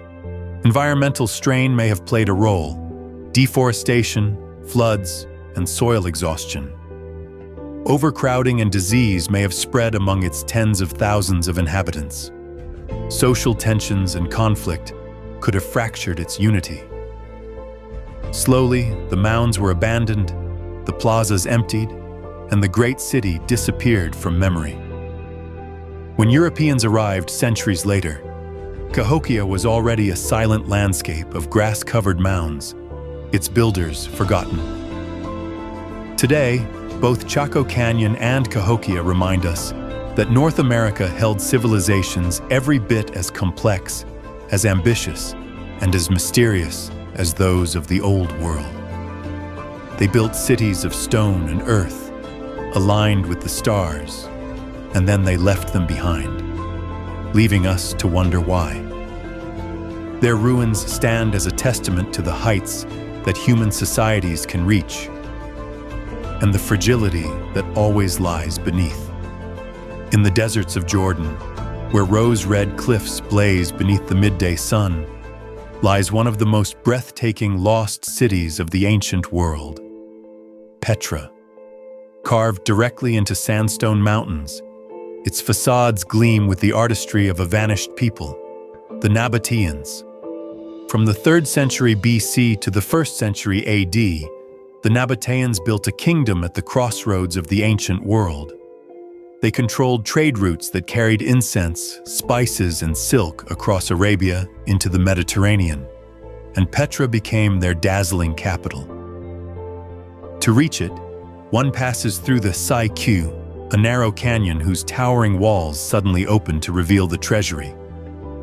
Environmental strain may have played a role: deforestation, floods, and soil exhaustion. Overcrowding and disease may have spread among its tens of thousands of inhabitants. Social tensions and conflict could have fractured its unity. Slowly, the mounds were abandoned, the plazas emptied, and the great city disappeared from memory. When Europeans arrived centuries later, Cahokia was already a silent landscape of grass-covered mounds, its builders forgotten. Today, both Chaco Canyon and Cahokia remind us that North America held civilizations every bit as complex, as ambitious, and as mysterious as those of the Old World. They built cities of stone and earth, aligned with the stars, and then they left them behind, leaving us to wonder why. Their ruins stand as a testament to the heights that human societies can reach, and the fragility that always lies beneath. In the deserts of Jordan, where rose-red cliffs blaze beneath the midday sun, lies one of the most breathtaking lost cities of the ancient world, Petra. carved directly into sandstone mountains. Its facades gleam with the artistry of a vanished people, the Nabateans. From the 3rd century BC to the 1st century AD, the Nabateans built a kingdom at the crossroads of the ancient world. They controlled trade routes that carried incense, spices, and silk across Arabia into the Mediterranean, and Petra became their dazzling capital. To reach it, one passes through the Sai-Q, a narrow canyon whose towering walls suddenly open to reveal the treasury,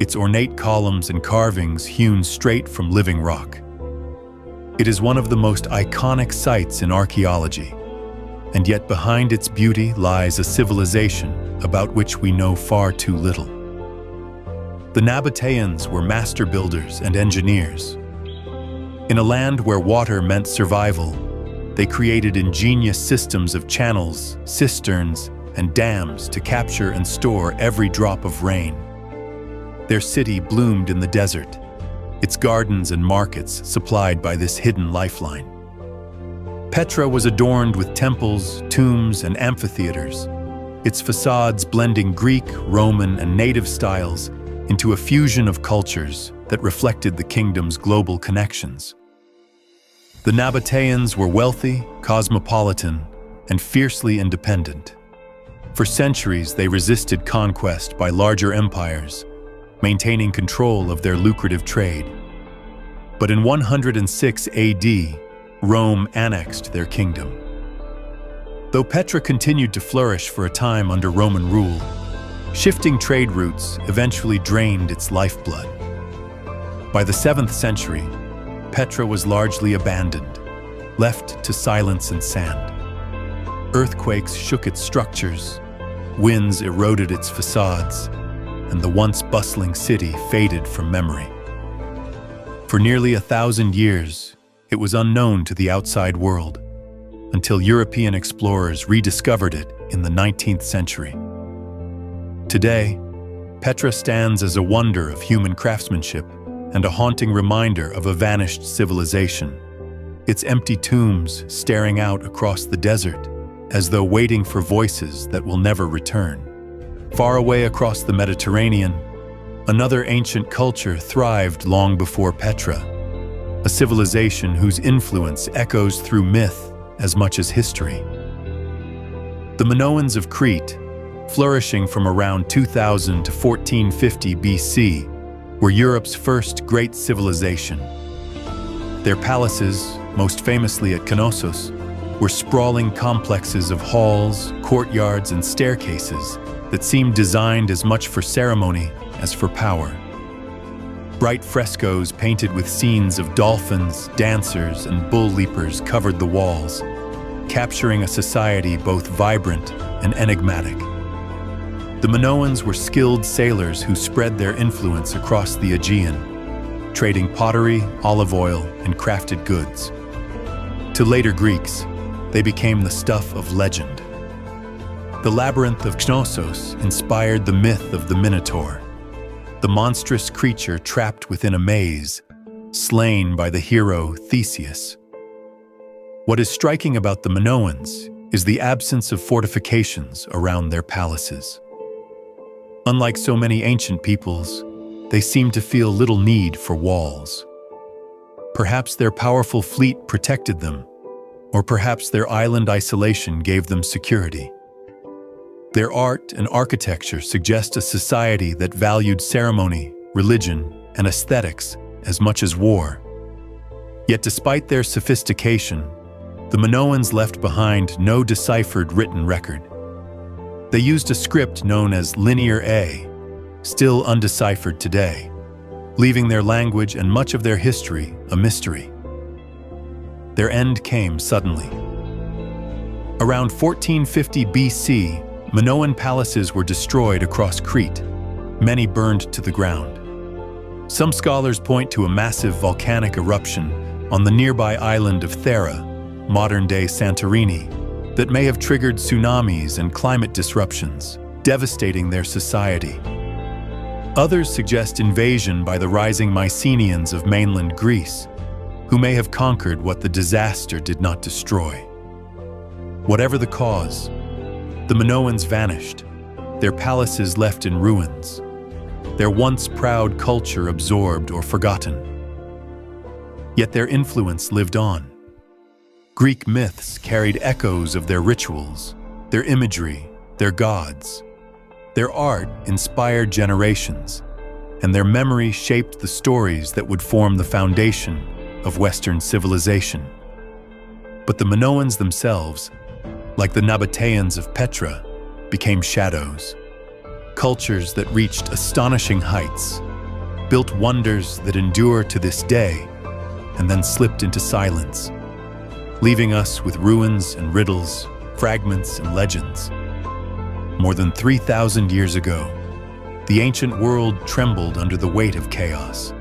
its ornate columns and carvings hewn straight from living rock. It is one of the most iconic sites in archaeology, and yet behind its beauty lies a civilization about which we know far too little. The Nabateans were master builders and engineers. In a land where water meant survival, they created ingenious systems of channels, cisterns, and dams to capture and store every drop of rain. Their city bloomed in the desert, its gardens and markets supplied by this hidden lifeline. Petra was adorned with temples, tombs, and amphitheaters, its facades blending Greek, Roman, and native styles into a fusion of cultures that reflected the kingdom's global connections. The Nabateans were wealthy, cosmopolitan, and fiercely independent. For centuries, they resisted conquest by larger empires, maintaining control of their lucrative trade. But in 106 AD, Rome annexed their kingdom. Though Petra continued to flourish for a time under Roman rule, shifting trade routes eventually drained its lifeblood. By the 7th century, Petra was largely abandoned, left to silence and sand. Earthquakes shook its structures, winds eroded its facades, and the once bustling city faded from memory. For nearly 1,000 years, it was unknown to the outside world, until European explorers rediscovered it in the 19th century. Today, Petra stands as a wonder of human craftsmanship and a haunting reminder of a vanished civilization, its empty tombs staring out across the desert, as though waiting for voices that will never return. Far away across the Mediterranean, another ancient culture thrived long before Petra, a civilization whose influence echoes through myth as much as history. The Minoans of Crete, flourishing from around 2000 to 1450 BC, were Europe's first great civilization. Their palaces, most famously at Knossos, were sprawling complexes of halls, courtyards, and staircases that seemed designed as much for ceremony as for power. Bright frescoes painted with scenes of dolphins, dancers, and bull leapers covered the walls, capturing a society both vibrant and enigmatic. The Minoans were skilled sailors who spread their influence across the Aegean, trading pottery, olive oil, and crafted goods. To later Greeks, they became the stuff of legend. The labyrinth of Knossos inspired the myth of the Minotaur, the monstrous creature trapped within a maze, slain by the hero Theseus. What is striking about the Minoans is the absence of fortifications around their palaces. Unlike so many ancient peoples, they seem to feel little need for walls. Perhaps their powerful fleet protected them, or perhaps their island isolation gave them security. Their art and architecture suggest a society that valued ceremony, religion, and aesthetics as much as war. Yet despite their sophistication, the Minoans left behind no deciphered written record. They used a script known as Linear A, still undeciphered today, leaving their language and much of their history a mystery. Their end came suddenly. Around 1450 BC, Minoan palaces were destroyed across Crete, many burned to the ground. Some scholars point to a massive volcanic eruption on the nearby island of Thera, modern-day Santorini, that may have triggered tsunamis and climate disruptions, devastating their society. Others suggest invasion by the rising Mycenaeans of mainland Greece, who may have conquered what the disaster did not destroy. Whatever the cause, the Minoans vanished, their palaces left in ruins, their once proud culture absorbed or forgotten. Yet their influence lived on. Greek myths carried echoes of their rituals, their imagery, their gods. Their art inspired generations, and their memory shaped the stories that would form the foundation of Western civilization. But the Minoans themselves, like the Nabateans of Petra, became shadows. Cultures that reached astonishing heights, built wonders that endure to this day, and then slipped into silence, leaving us with ruins and riddles, fragments and legends. More than 3,000 years ago, the ancient world trembled under the weight of chaos.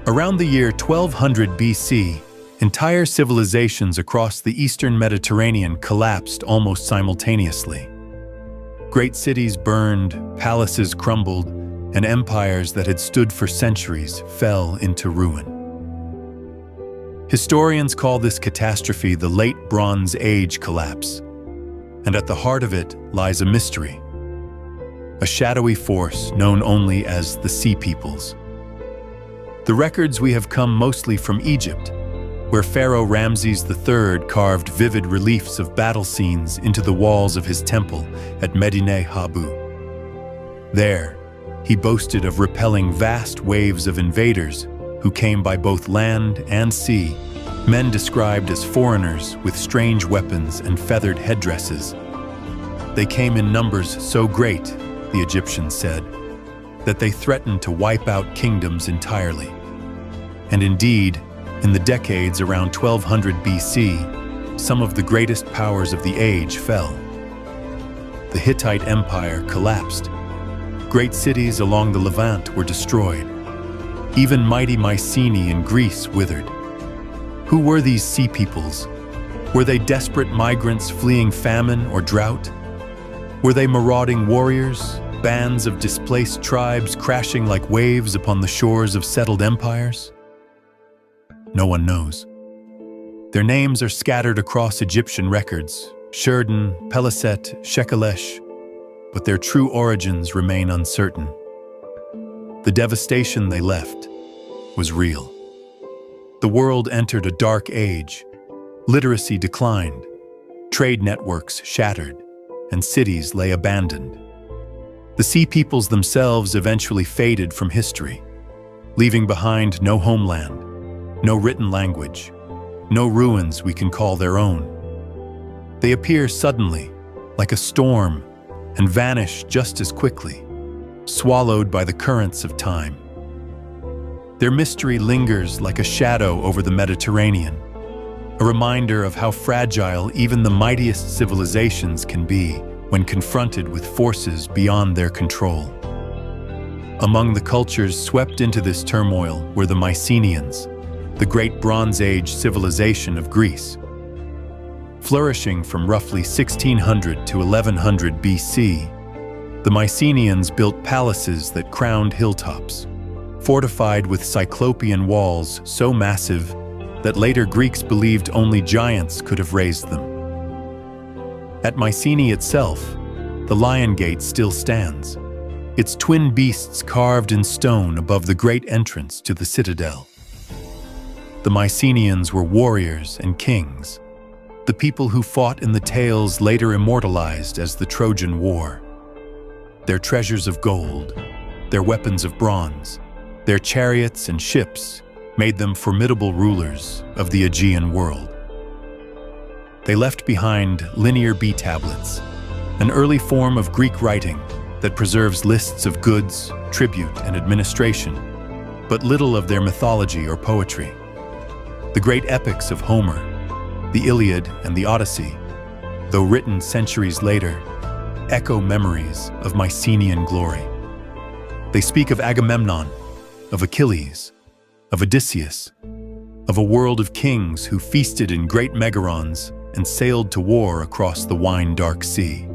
Around the year 1200 BC, entire civilizations across the eastern Mediterranean collapsed almost simultaneously. Great cities burned, palaces crumbled, and empires that had stood for centuries fell into ruin. Historians call this catastrophe the Late Bronze Age collapse, and at the heart of it lies a mystery, a shadowy force known only as the Sea Peoples. The records we have come mostly from Egypt, where Pharaoh Ramses III carved vivid reliefs of battle scenes into the walls of his temple at Medinet Habu. There, he boasted of repelling vast waves of invaders who came by both land and sea, men described as foreigners with strange weapons and feathered headdresses. They came in numbers so great, the Egyptians said, that they threatened to wipe out kingdoms entirely. And indeed, in the decades around 1200 BC, some of the greatest powers of the age fell. The Hittite Empire collapsed. Great cities along the Levant were destroyed. Even mighty Mycenae in Greece withered. Who were these sea peoples? Were they desperate migrants fleeing famine or drought? Were they marauding warriors, bands of displaced tribes crashing like waves upon the shores of settled empires? No one knows. Their names are scattered across Egyptian records, Shurden, Peliset, Shekelesh, but their true origins remain uncertain. The devastation they left was real. The world entered a dark age. Literacy declined, trade networks shattered, and cities lay abandoned. The Sea Peoples themselves eventually faded from history, leaving behind no homeland, no written language, no ruins we can call their own. They appear suddenly, like a storm, and vanish just as quickly, swallowed by the currents of time. Their mystery lingers like a shadow over the Mediterranean, a reminder of how fragile even the mightiest civilizations can be when confronted with forces beyond their control. Among the cultures swept into this turmoil were the Mycenaeans, the Great Bronze Age civilization of Greece. Flourishing from roughly 1600 to 1100 BC, the Mycenaeans built palaces that crowned hilltops, fortified with cyclopean walls so massive that later Greeks believed only giants could have raised them. At Mycenae itself, the Lion Gate still stands, its twin beasts carved in stone above the great entrance to the citadel. The Mycenaeans were warriors and kings, the people who fought in the tales later immortalized as the Trojan War. Their treasures of gold, their weapons of bronze, their chariots and ships made them formidable rulers of the Aegean world. They left behind linear B-tablets, an early form of Greek writing that preserves lists of goods, tribute, and administration, but little of their mythology or poetry. The great epics of Homer, the Iliad and the Odyssey, though written centuries later, echo memories of Mycenaean glory. They speak of Agamemnon, of Achilles, of Odysseus, of a world of kings who feasted in great megarons and sailed to war across the wine-dark sea.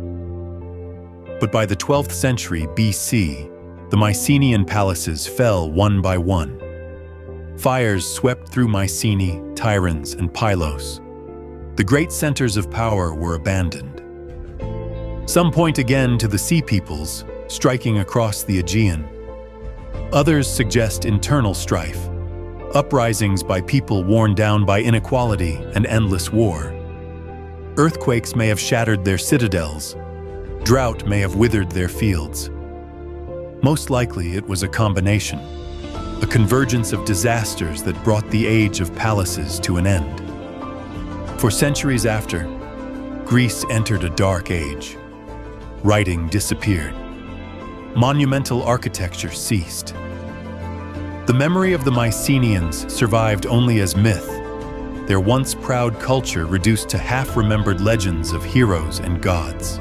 But by the 12th century BC, the Mycenaean palaces fell one by one. Fires swept through Mycenae, Tiryns, and Pylos. The The great centers of power were abandoned. Some point again to the sea peoples, striking across the Aegean. Others suggest internal strife, uprisings by people worn down by inequality and endless war. Earthquakes may have shattered their citadels. Drought may have withered their fields. Most likely it was a combination, a convergence of disasters that brought the age of palaces to an end. For centuries after, Greece entered a dark age. Writing disappeared. Monumental architecture ceased. The memory of the Mycenaeans survived only as myth, their once proud culture reduced to half-remembered legends of heroes and gods.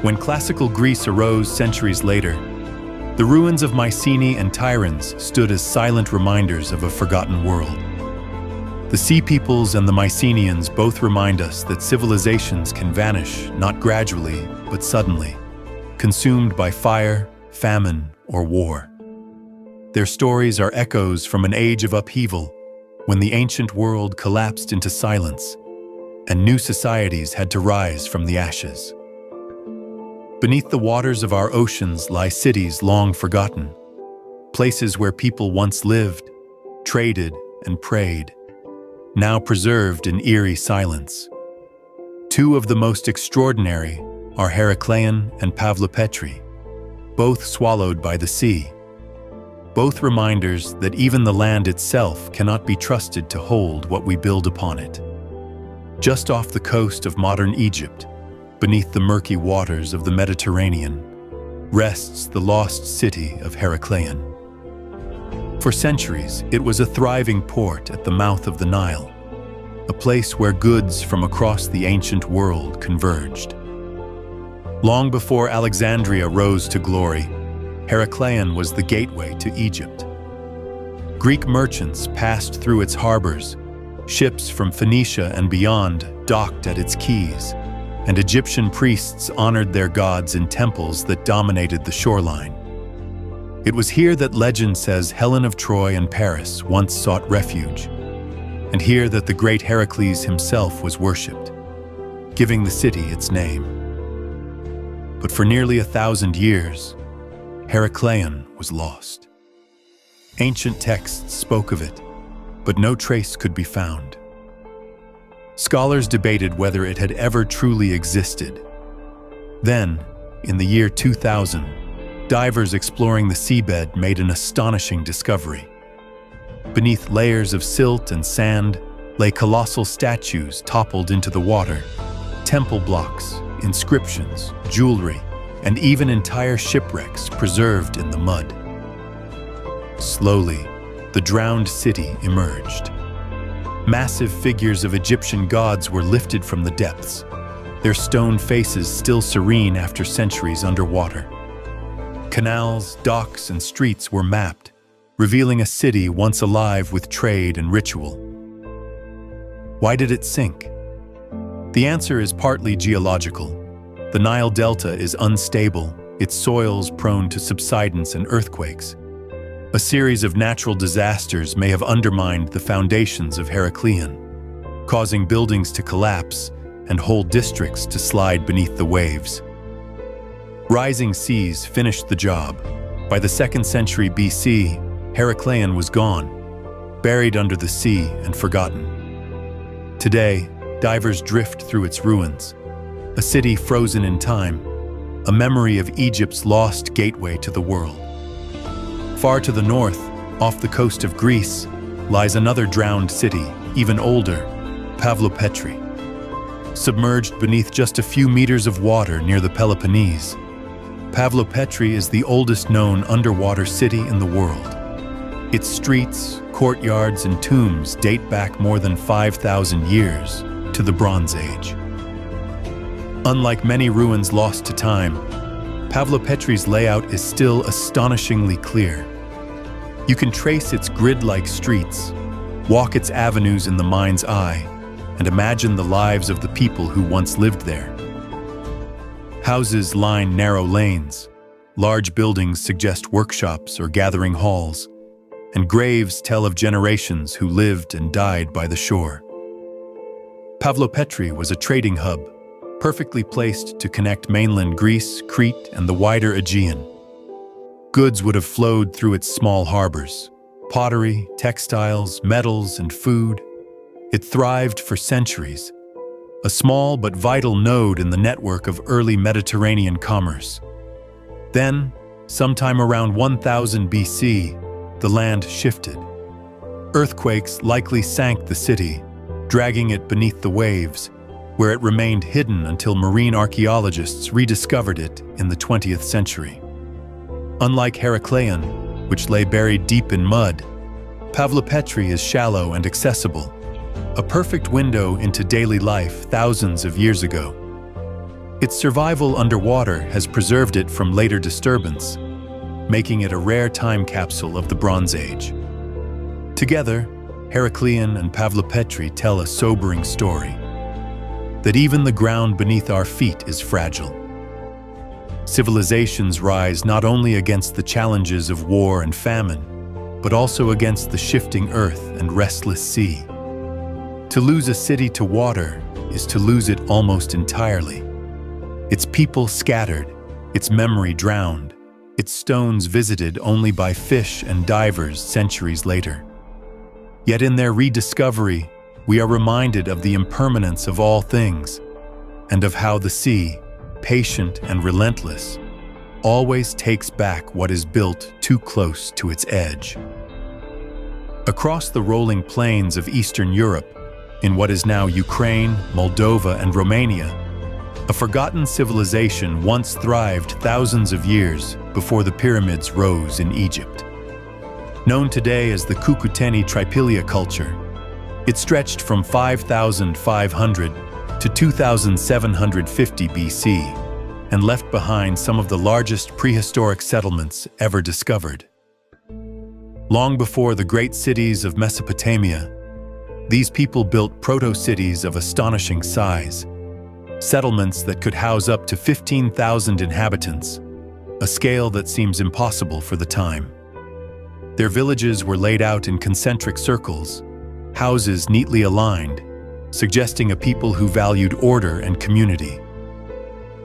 When classical Greece arose centuries later, the ruins of Mycenae and Tiryns stood as silent reminders of a forgotten world. The Sea Peoples and the Mycenaeans both remind us that civilizations can vanish, not gradually, but suddenly, consumed by fire, famine, or war. Their stories are echoes from an age of upheaval, when the ancient world collapsed into silence, and new societies had to rise from the ashes. Beneath the waters of our oceans lie cities long forgotten, places where people once lived, traded, and prayed, now preserved in eerie silence. Two of the most extraordinary are Heracleion and Pavlopetri, both swallowed by the sea. Both reminders that even the land itself cannot be trusted to hold what we build upon it. Just off the coast of modern Egypt, beneath the murky waters of the Mediterranean, rests the lost city of Heracleion. For centuries, it was a thriving port at the mouth of the Nile, a place where goods from across the ancient world converged. Long before Alexandria rose to glory, Heracleion was the gateway to Egypt. Greek merchants passed through its harbors, ships from Phoenicia and beyond docked at its quays, and Egyptian priests honored their gods in temples that dominated the shoreline. It was here that legend says Helen of Troy and Paris once sought refuge, and here that the great Heracles himself was worshipped, giving the city its name. But for nearly 1,000 years, Heracleion was lost. Ancient texts spoke of it, but no trace could be found. Scholars debated whether it had ever truly existed. Then, in the year 2000, divers exploring the seabed made an astonishing discovery. Beneath layers of silt and sand lay colossal statues toppled into the water, temple blocks, inscriptions, jewelry, and even entire shipwrecks preserved in the mud. Slowly, the drowned city emerged. Massive figures of Egyptian gods were lifted from the depths, their stone faces still serene after centuries underwater. Canals, docks, and streets were mapped, revealing a city once alive with trade and ritual. Why did it sink? The answer is partly geological. The Nile Delta is unstable, its soils prone to subsidence and earthquakes. A series of natural disasters may have undermined the foundations of Heracleion, causing buildings to collapse and whole districts to slide beneath the waves. Rising seas finished the job. By the 2nd century BC, Heracleion was gone, buried under the sea and forgotten. Today, divers drift through its ruins, a city frozen in time, a memory of Egypt's lost gateway to the world. Far to the north, off the coast of Greece, lies another drowned city, even older, Pavlopetri. Submerged beneath just a few meters of water near the Peloponnese, Pavlopetri is the oldest known underwater city in the world. Its streets, courtyards, and tombs date back more than 5,000 years to the Bronze Age. Unlike many ruins lost to time, Pavlopetri's layout is still astonishingly clear. You can trace its grid-like streets, walk its avenues in the mind's eye, and imagine the lives of the people who once lived there. Houses line narrow lanes, large buildings suggest workshops or gathering halls, and graves tell of generations who lived and died by the shore. Pavlopetri was a trading hub, perfectly placed to connect mainland Greece, Crete, and the wider Aegean. Goods would have flowed through its small harbors. Pottery, textiles, metals, and food. It thrived for centuries, a small but vital node in the network of early Mediterranean commerce. Then, sometime around 1000 BC, the land shifted. Earthquakes likely sank the city, dragging it beneath the waves, where it remained hidden until marine archaeologists rediscovered it in the 20th century. Unlike Heracleion, which lay buried deep in mud, Pavlopetri is shallow and accessible, a perfect window into daily life thousands of years ago. Its survival underwater has preserved it from later disturbance, making it a rare time capsule of the Bronze Age. Together, Heracleion and Pavlopetri tell a sobering story, that even the ground beneath our feet is fragile. Civilizations rise not only against the challenges of war and famine, but also against the shifting earth and restless sea. To lose a city to water is to lose it almost entirely. Its people scattered, its memory drowned, its stones visited only by fish and divers centuries later. Yet in their rediscovery, we are reminded of the impermanence of all things, and of how the sea, patient and relentless, always takes back what is built too close to its edge. Across the rolling plains of Eastern Europe, in what is now Ukraine, Moldova, and Romania, a forgotten civilization once thrived thousands of years before the pyramids rose in Egypt. Known today as the Cucuteni Tripilia culture, it stretched from 5,500 to 2,750 BC and left behind some of the largest prehistoric settlements ever discovered. Long before the great cities of Mesopotamia, these people built proto-cities of astonishing size, settlements that could house up to 15,000 inhabitants, a scale that seems impossible for the time. Their villages were laid out in concentric circles, houses neatly aligned, suggesting a people who valued order and community.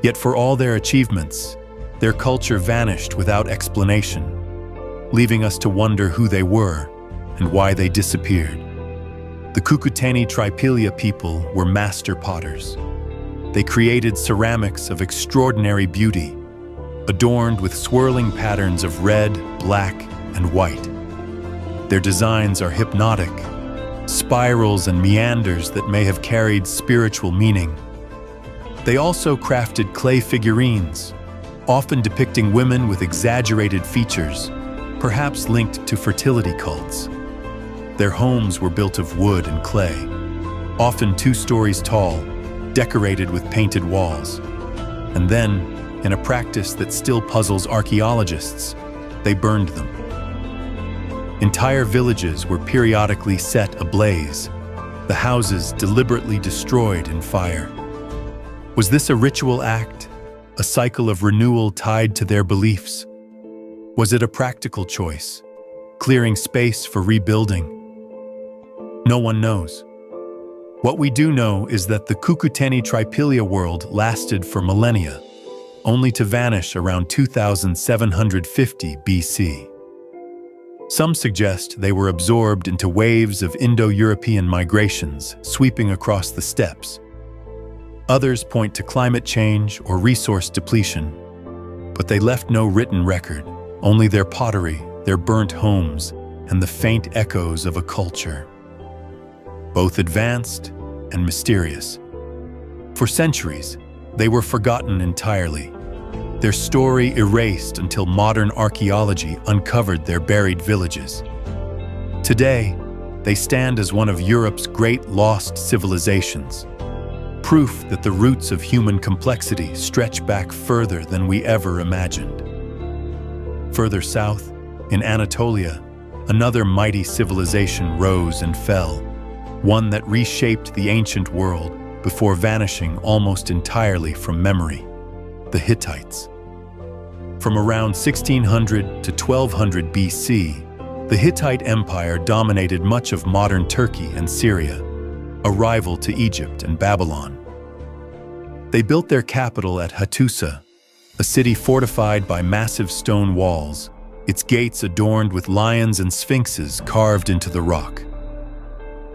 Yet for all their achievements, their culture vanished without explanation, leaving us to wonder who they were and why they disappeared. The Cucuteni Tripilia people were master potters. They created ceramics of extraordinary beauty, adorned with swirling patterns of red, black, and white. Their designs are hypnotic, spirals and meanders that may have carried spiritual meaning. They also crafted clay figurines, often depicting women with exaggerated features, perhaps linked to fertility cults. Their homes were built of wood and clay, often 2 stories tall, decorated with painted walls. And then, in a practice that still puzzles archaeologists, they burned them. Entire villages were periodically set ablaze, the houses deliberately destroyed in fire. Was this a ritual act, a cycle of renewal tied to their beliefs? Was it a practical choice, clearing space for rebuilding? No one knows. What we do know is that the Cucuteni Tripilia world lasted for millennia, only to vanish around 2750 BC. Some suggest they were absorbed into waves of Indo-European migrations sweeping across the steppes. Others point to climate change or resource depletion, but they left no written record, only their pottery, their burnt homes, and the faint echoes of a culture, both advanced and mysterious. For centuries, they were forgotten entirely, their story erased until modern archaeology uncovered their buried villages. Today, they stand as one of Europe's great lost civilizations, proof that the roots of human complexity stretch back further than we ever imagined. Further south, in Anatolia, another mighty civilization rose and fell, one that reshaped the ancient world before vanishing almost entirely from memory: the Hittites. From around 1600 to 1200 BC, the Hittite Empire dominated much of modern Turkey and Syria. a rival to Egypt and Babylon. They built their capital at Hattusa, a city fortified by massive stone walls, its gates adorned with lions and sphinxes carved into the rock.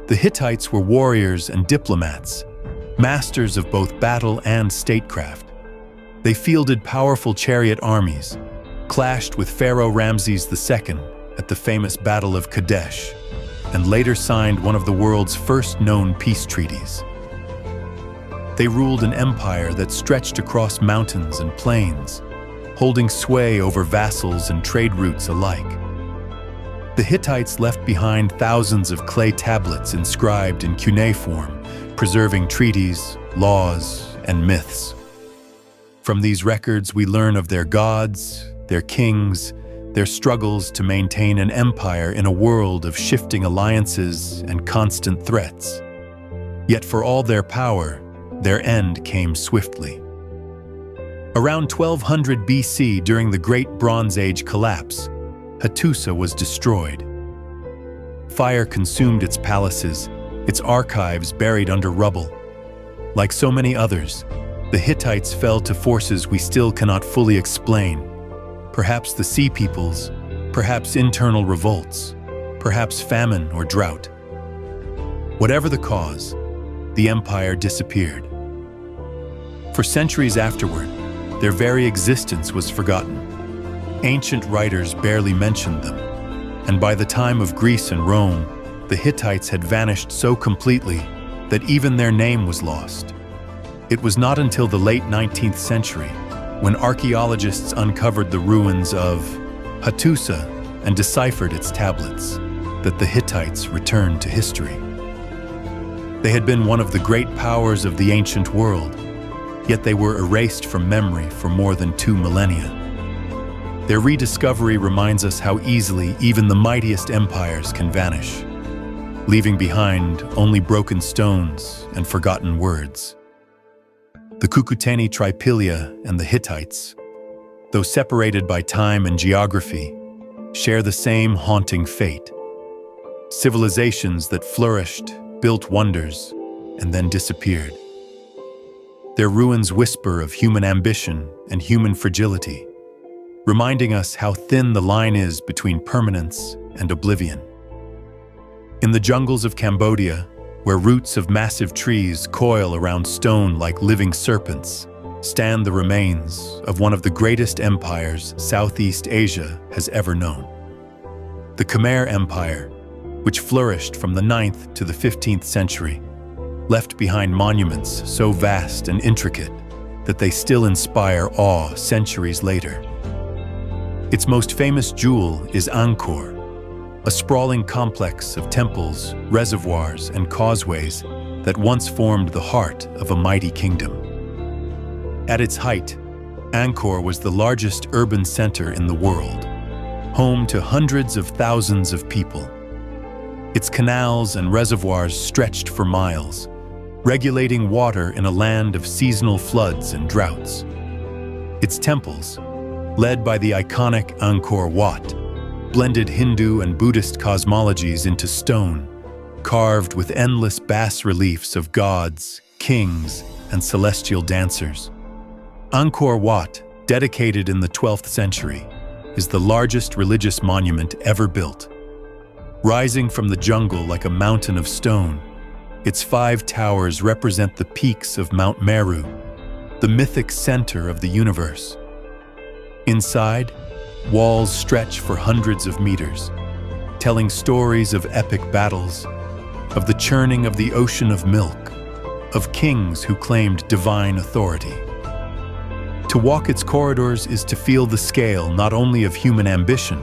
The Hittites were warriors and diplomats, masters of both battle and statecraft. They fielded powerful chariot armies, clashed with Pharaoh Ramses II at the famous Battle of Kadesh, and later signed one of the world's first known peace treaties. They ruled an empire that stretched across mountains and plains, holding sway over vassals and trade routes alike. The Hittites left behind thousands of clay tablets inscribed in cuneiform, preserving treaties, laws, and myths. From these records, we learn of their gods, their kings, their struggles to maintain an empire in a world of shifting alliances and constant threats. Yet for all their power, their end came swiftly. Around 1200 BC, during the Great Bronze Age collapse, Hattusa was destroyed. Fire consumed its palaces, its archives buried under rubble. Like so many others, the Hittites fell to forces we still cannot fully explain. Perhaps the sea peoples, perhaps internal revolts, perhaps famine or drought. Whatever the cause, the empire disappeared. For centuries afterward, their very existence was forgotten. Ancient writers barely mentioned them, and by the time of Greece and Rome, the Hittites had vanished so completely that even their name was lost. It was not until the late 19th century, when archaeologists uncovered the ruins of Hattusa and deciphered its tablets, that the Hittites returned to history. They had been one of the great powers of the ancient world, yet they were erased from memory for more than 2 millennia. Their rediscovery reminds us how easily even the mightiest empires can vanish, leaving behind only broken stones and forgotten words. The Cucuteni Tripilia and the Hittites, though separated by time and geography, share the same haunting fate. Civilizations that flourished, built wonders, and then disappeared. Their ruins whisper of human ambition and human fragility, reminding us how thin the line is between permanence and oblivion. In the jungles of Cambodia, where roots of massive trees coil around stone like living serpents, stand the remains of one of the greatest empires Southeast Asia has ever known. The Khmer Empire, which flourished from the 9th to the 15th century, left behind monuments so vast and intricate that they still inspire awe centuries later. Its most famous jewel is Angkor, a sprawling complex of temples, reservoirs, and causeways that once formed the heart of a mighty kingdom. At its height, Angkor was the largest urban center in the world, home to hundreds of thousands of people. Its canals and reservoirs stretched for miles, regulating water in a land of seasonal floods and droughts. Its temples, led by the iconic Angkor Wat, blended Hindu and Buddhist cosmologies into stone, carved with endless bas-reliefs of gods, kings, and celestial dancers. Angkor Wat, dedicated in the 12th century, is the largest religious monument ever built. Rising from the jungle like a mountain of stone, its 5 towers represent the peaks of Mount Meru, the mythic center of the universe. Inside, walls stretch for hundreds of meters, telling stories of epic battles, of the churning of the ocean of milk, of kings who claimed divine authority. To walk its corridors is to feel the scale not only of human ambition,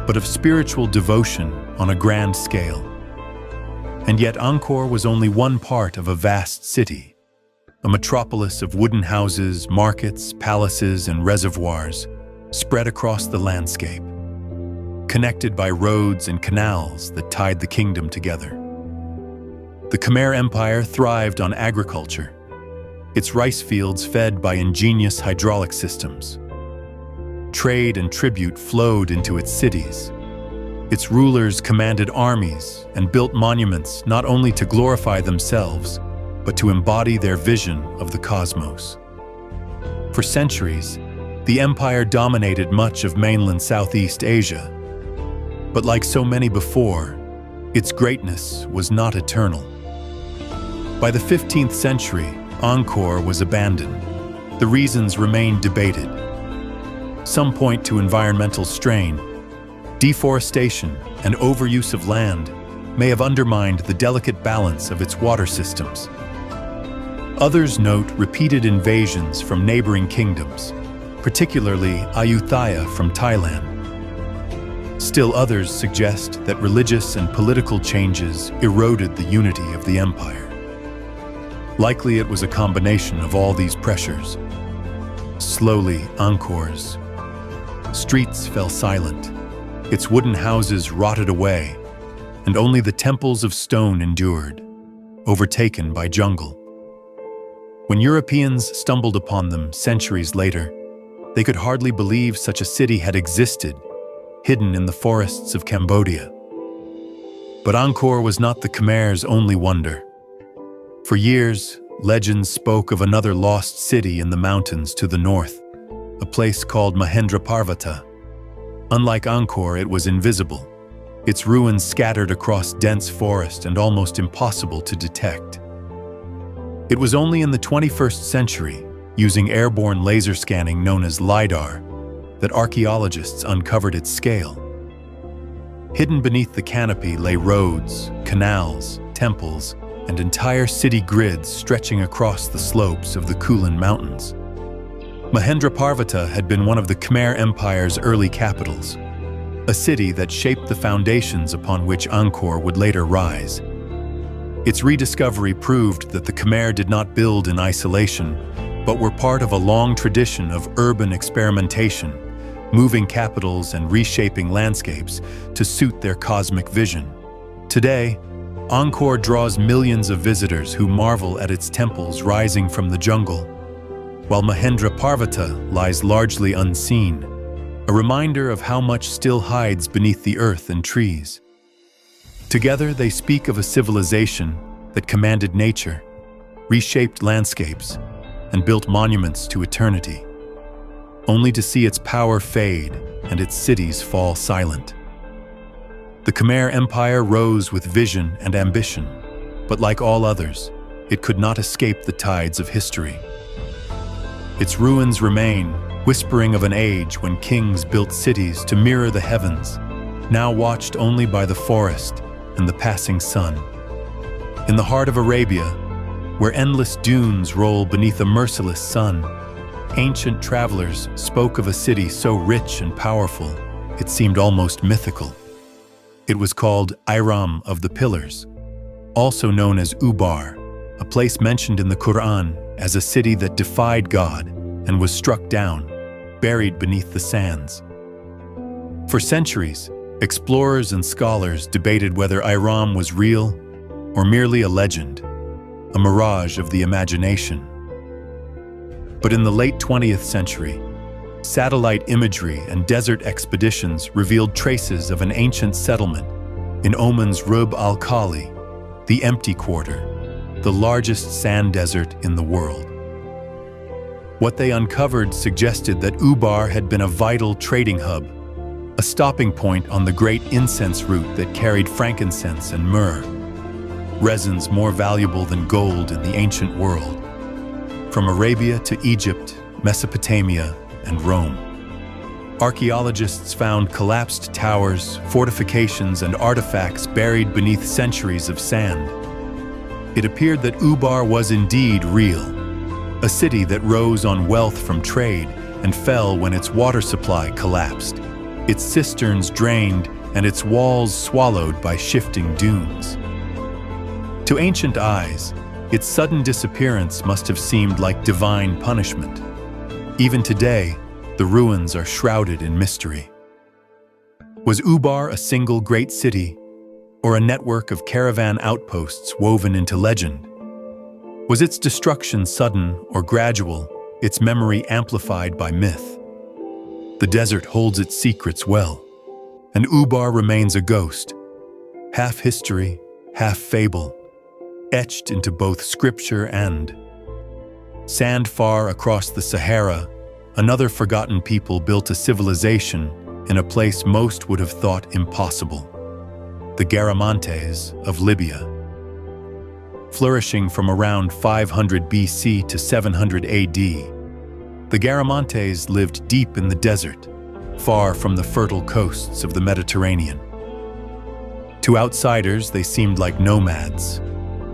but of spiritual devotion on a grand scale. And yet Angkor was only one part of a vast city, a metropolis of wooden houses, markets, palaces, and reservoirs, spread across the landscape, connected by roads and canals that tied the kingdom together. The Khmer Empire thrived on agriculture, its rice fields fed by ingenious hydraulic systems. Trade and tribute flowed into its cities, Its rulers commanded armies and built monuments not only to glorify themselves, but to embody their vision of the cosmos. For centuries, the empire dominated much of mainland Southeast Asia. But like so many before, its greatness was not eternal. By the 15th century, Angkor was abandoned. The reasons remain debated. Some point to environmental strain. Deforestation and overuse of land may have undermined the delicate balance of its water systems. Others note repeated invasions from neighboring kingdoms, particularly Ayutthaya from Thailand. Still others suggest that religious and political changes eroded the unity of the empire. Likely it was a combination of all these pressures. Slowly, Angkor's streets fell silent. Its wooden houses rotted away, and only the temples of stone endured, overtaken by jungle. When Europeans stumbled upon them centuries later, they could hardly believe such a city had existed, hidden in the forests of Cambodia. But Angkor was not the Khmer's only wonder. For years, legends spoke of another lost city in the mountains to the north, a place called Mahendraparvata. Unlike Angkor, it was invisible, its ruins scattered across dense forest and almost impossible to detect. It was only in the 21st century, using airborne laser scanning known as LiDAR, that archaeologists uncovered its scale. Hidden beneath the canopy lay roads, canals, temples, and entire city grids stretching across the slopes of the Kulin Mountains. Mahendraparvata had been one of the Khmer Empire's early capitals, a city that shaped the foundations upon which Angkor would later rise. Its rediscovery proved that the Khmer did not build in isolation, but were part of a long tradition of urban experimentation, moving capitals and reshaping landscapes to suit their cosmic vision. Today, Angkor draws millions of visitors who marvel at its temples rising from the jungle, while Mahendraparvata lies largely unseen, a reminder of how much still hides beneath the earth and trees. Together, they speak of a civilization that commanded nature, reshaped landscapes, and built monuments to eternity, only to see its power fade and its cities fall silent. The Khmer Empire rose with vision and ambition, but like all others, it could not escape the tides of history. Its ruins remain, whispering of an age when kings built cities to mirror the heavens, now watched only by the forest and the passing sun. In the heart of Arabia, where endless dunes roll beneath a merciless sun, ancient travelers spoke of a city so rich and powerful, it seemed almost mythical. It was called Iram of the Pillars, also known as Ubar, a place mentioned in the Quran as a city that defied God and was struck down, buried beneath the sands. For centuries, explorers and scholars debated whether Iram was real or merely a legend, a mirage of the imagination. But in the late 20th century, satellite imagery and desert expeditions revealed traces of an ancient settlement in Oman's Rub al-Khali, the Empty Quarter, the largest sand desert in the world. What they uncovered suggested that Ubar had been a vital trading hub, a stopping point on the great incense route that carried frankincense and myrrh, resins more valuable than gold in the ancient world. From Arabia to Egypt, Mesopotamia, and Rome, archaeologists found collapsed towers, fortifications, and artifacts buried beneath centuries of sand. It appeared that Ubar was indeed real, a city that rose on wealth from trade and fell when its water supply collapsed, its cisterns drained, and its walls swallowed by shifting dunes. To ancient eyes, its sudden disappearance must have seemed like divine punishment. Even today, the ruins are shrouded in mystery. Was Ubar a single great city, or a network of caravan outposts woven into legend? Was its destruction sudden or gradual, its memory amplified by myth? The desert holds its secrets well, and Ubar remains a ghost, half history, half fable, etched into both scripture and sand. Far across the Sahara, another forgotten people built a civilization in a place most would have thought impossible, the Garamantes of Libya. Flourishing from around 500 BC to 700 AD, the Garamantes lived deep in the desert, far from the fertile coasts of the Mediterranean. To outsiders, they seemed like nomads,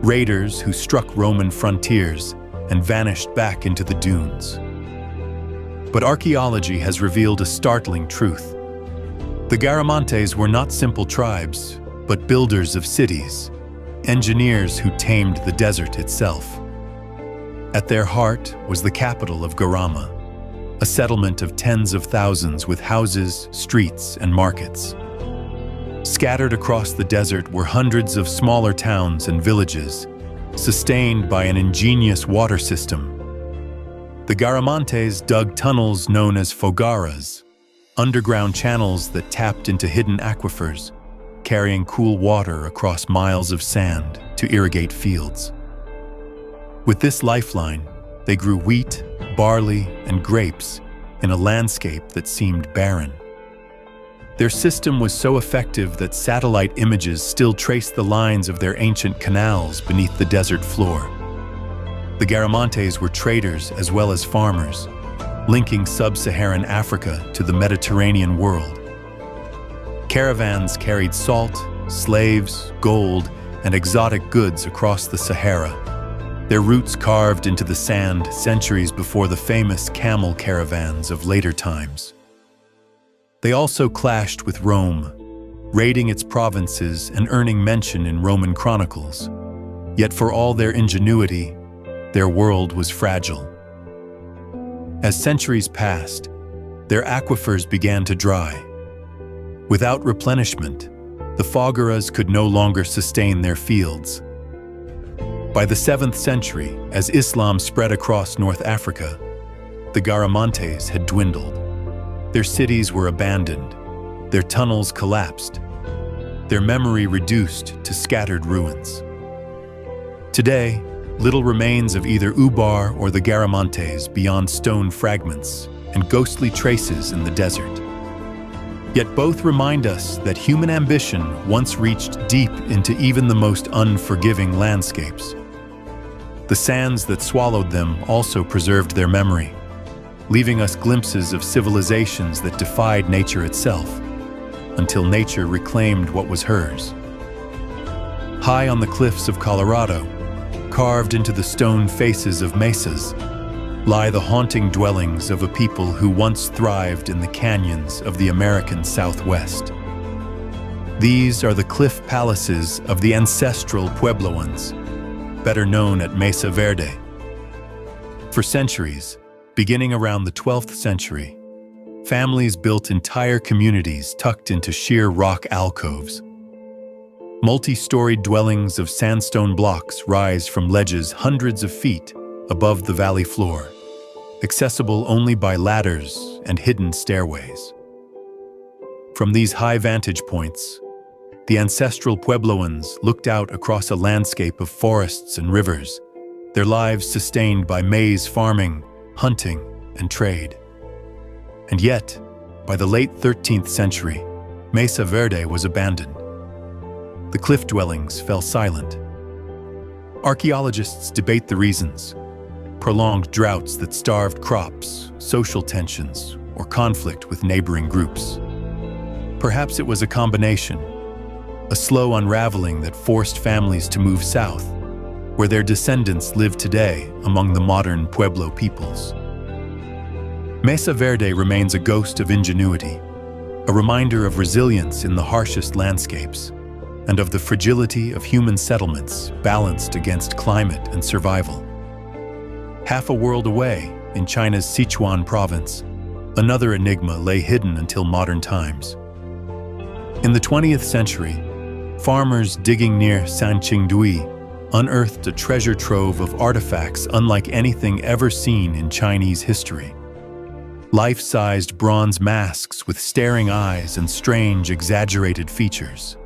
raiders who struck Roman frontiers and vanished back into the dunes. But archaeology has revealed a startling truth. The Garamantes were not simple tribes, but builders of cities, engineers who tamed the desert itself. At their heart was the capital of Garama, a settlement of tens of thousands with houses, streets, and markets. Scattered across the desert were hundreds of smaller towns and villages, sustained by an ingenious water system. The Garamantes dug tunnels known as fogaras, underground channels that tapped into hidden aquifers, carrying cool water across miles of sand to irrigate fields. With this lifeline, they grew wheat, barley, and grapes in a landscape that seemed barren. Their system was so effective that satellite images still trace the lines of their ancient canals beneath the desert floor. The Garamantes were traders as well as farmers, linking sub-Saharan Africa to the Mediterranean world. Caravans carried salt, slaves, gold, and exotic goods across the Sahara, their roots carved into the sand centuries before the famous camel caravans of later times. They also clashed with Rome, raiding its provinces and earning mention in Roman chronicles. Yet for all their ingenuity, their world was fragile. As centuries passed, their aquifers began to dry. Without replenishment, the fogaras could no longer sustain their fields. By the 7th century, as Islam spread across North Africa, the Garamantes had dwindled. Their cities were abandoned, their tunnels collapsed, their memory reduced to scattered ruins. Today, little remains of either Ubar or the Garamantes beyond stone fragments and ghostly traces in the desert. Yet both remind us that human ambition once reached deep into even the most unforgiving landscapes. The sands that swallowed them also preserved their memory, leaving us glimpses of civilizations that defied nature itself, until nature reclaimed what was hers. High on the cliffs of Colorado, carved into the stone faces of mesas, lie the haunting dwellings of a people who once thrived in the canyons of the American Southwest. These are the cliff palaces of the ancestral Puebloans, better known as Mesa Verde. For centuries, beginning around the 12th century, families built entire communities tucked into sheer rock alcoves. Multi-storied dwellings of sandstone blocks rise from ledges hundreds of feet above the valley floor, accessible only by ladders and hidden stairways. From these high vantage points, the ancestral Puebloans looked out across a landscape of forests and rivers, their lives sustained by maize farming, hunting, and trade. And yet, by the late 13th century, Mesa Verde was abandoned. The cliff dwellings fell silent. Archaeologists debate the reasons: prolonged droughts that starved crops, social tensions, or conflict with neighboring groups. Perhaps it was a combination, a slow unraveling that forced families to move south, where their descendants live today among the modern Pueblo peoples. Mesa Verde remains a ghost of ingenuity, a reminder of resilience in the harshest landscapes, and of the fragility of human settlements balanced against climate and survival. Half a world away, in China's Sichuan province, another enigma lay hidden until modern times. In the 20th century, farmers digging near Sanqingdui unearthed a treasure trove of artifacts unlike anything ever seen in Chinese history. life-sized bronze masks with staring eyes and strange, exaggerated features.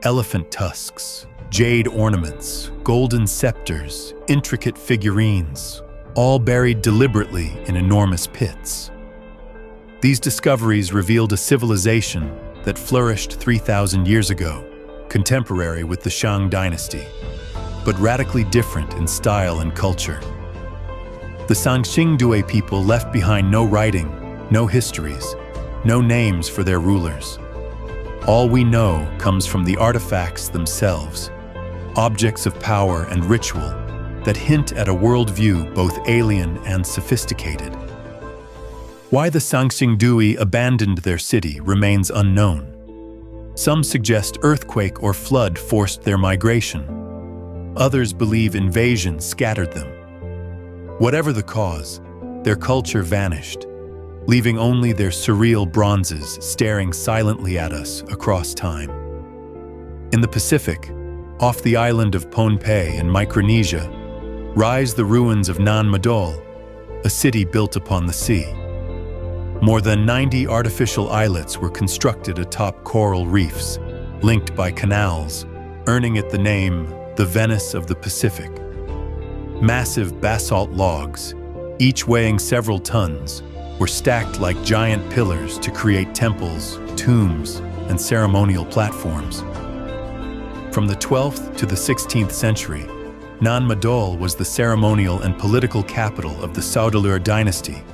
Elephant tusks, jade ornaments, golden scepters, intricate figurines, all buried deliberately in enormous pits. These discoveries revealed a civilization that flourished 3,000 years ago, contemporary with the Shang dynasty, but radically different in style and culture. The Sangxingdui people left behind no writing, no histories, no names for their rulers. All we know comes from the artifacts themselves, objects of power and ritual that hint at a worldview both alien and sophisticated. Why the Sangxingdui abandoned their city remains unknown. Some suggest earthquake or flood forced their migration. Others believe invasion scattered them. Whatever the cause, their culture vanished, leaving only their surreal bronzes staring silently at us across time. In the Pacific, off the island of Pohnpei in Micronesia, rise the ruins of Nan Madol, a city built upon the sea. More than 90 artificial islets were constructed atop coral reefs, linked by canals, earning it the name the Venice of the Pacific. Massive basalt logs, each weighing several tons, were stacked like giant pillars to create temples, tombs, and ceremonial platforms. From the 12th to the 16th century, Nan Madol was the ceremonial and political capital of the Saudeleur dynasty,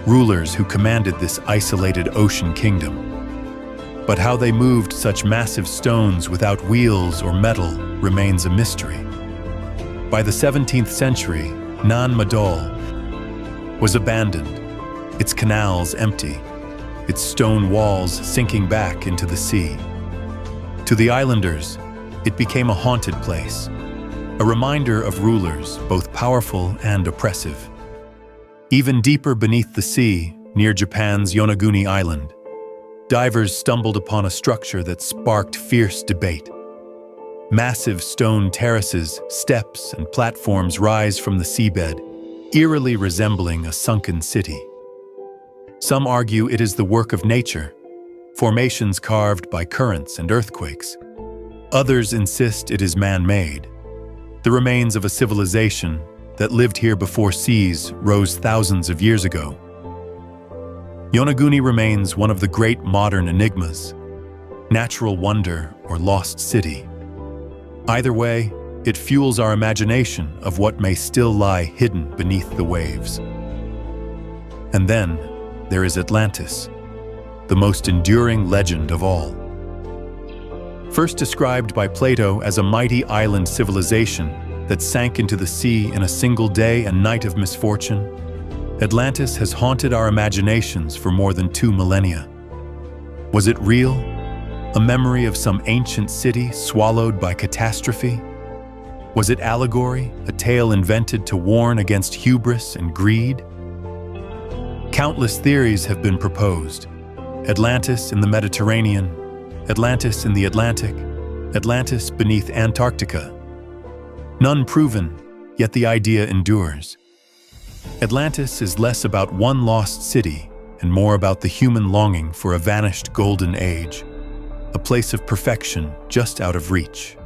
rulers who commanded this isolated ocean kingdom. But how they moved such massive stones without wheels or metal remains a mystery. By the 17th century, Nan Madol was abandoned, its canals empty, its stone walls sinking back into the sea. To the islanders, it became a haunted place, a reminder of rulers both powerful and oppressive. Even deeper beneath the sea, near Japan's Yonaguni Island, divers stumbled upon a structure that sparked fierce debate. Massive stone terraces, steps, and platforms rise from the seabed, eerily resembling a sunken city. Some argue it is the work of nature, formations carved by currents and earthquakes. Others insist it is man-made, the remains of a civilization that lived here before seas rose thousands of years ago. Yonaguni remains one of the great modern enigmas, natural wonder or lost city. Either way, it fuels our imagination of what may still lie hidden beneath the waves. And then there is Atlantis, the most enduring legend of all. First described by Plato as a mighty island civilization that sank into the sea in a single day and night of misfortune, Atlantis has haunted our imaginations for more than 2 millennia. Was it real? A memory of some ancient city swallowed by catastrophe? Was it allegory, a tale invented to warn against hubris and greed? Countless theories have been proposed. Atlantis in the Mediterranean, Atlantis in the Atlantic, Atlantis beneath Antarctica. None proven, yet the idea endures. Atlantis is less about one lost city and more about the human longing for a vanished golden age, a place of perfection just out of reach.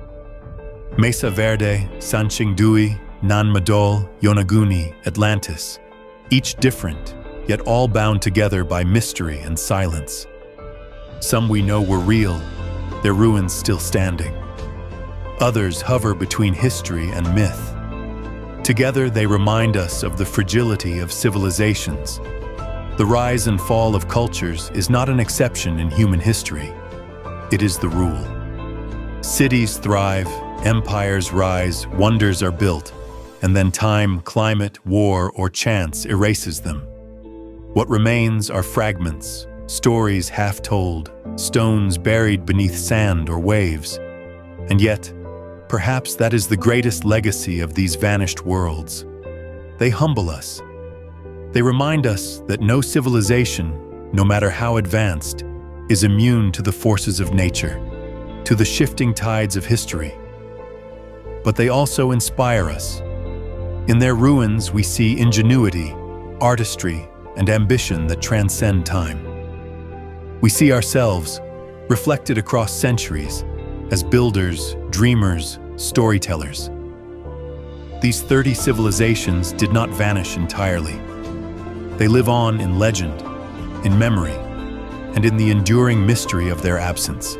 Mesa Verde, Sangxingdui, Nan Madol, Yonaguni, Atlantis, each different, yet all bound together by mystery and silence. Some we know were real, their ruins still standing. Others hover between history and myth. Together they remind us of the fragility of civilizations. The rise and fall of cultures is not an exception in human history. It is the rule. Cities thrive, empires rise, wonders are built, and then time, climate, war, or chance erases them. What remains are fragments, stories half told, stones buried beneath sand or waves. And yet, perhaps that is the greatest legacy of these vanished worlds. They humble us. They remind us that no civilization, no matter how advanced, is immune to the forces of nature, to the shifting tides of history. But they also inspire us. In their ruins, we see ingenuity, artistry, and ambition that transcend time. We see ourselves, reflected across centuries, as builders, dreamers, storytellers. These 30 civilizations did not vanish entirely. They live on in legend, in memory, and in the enduring mystery of their absence.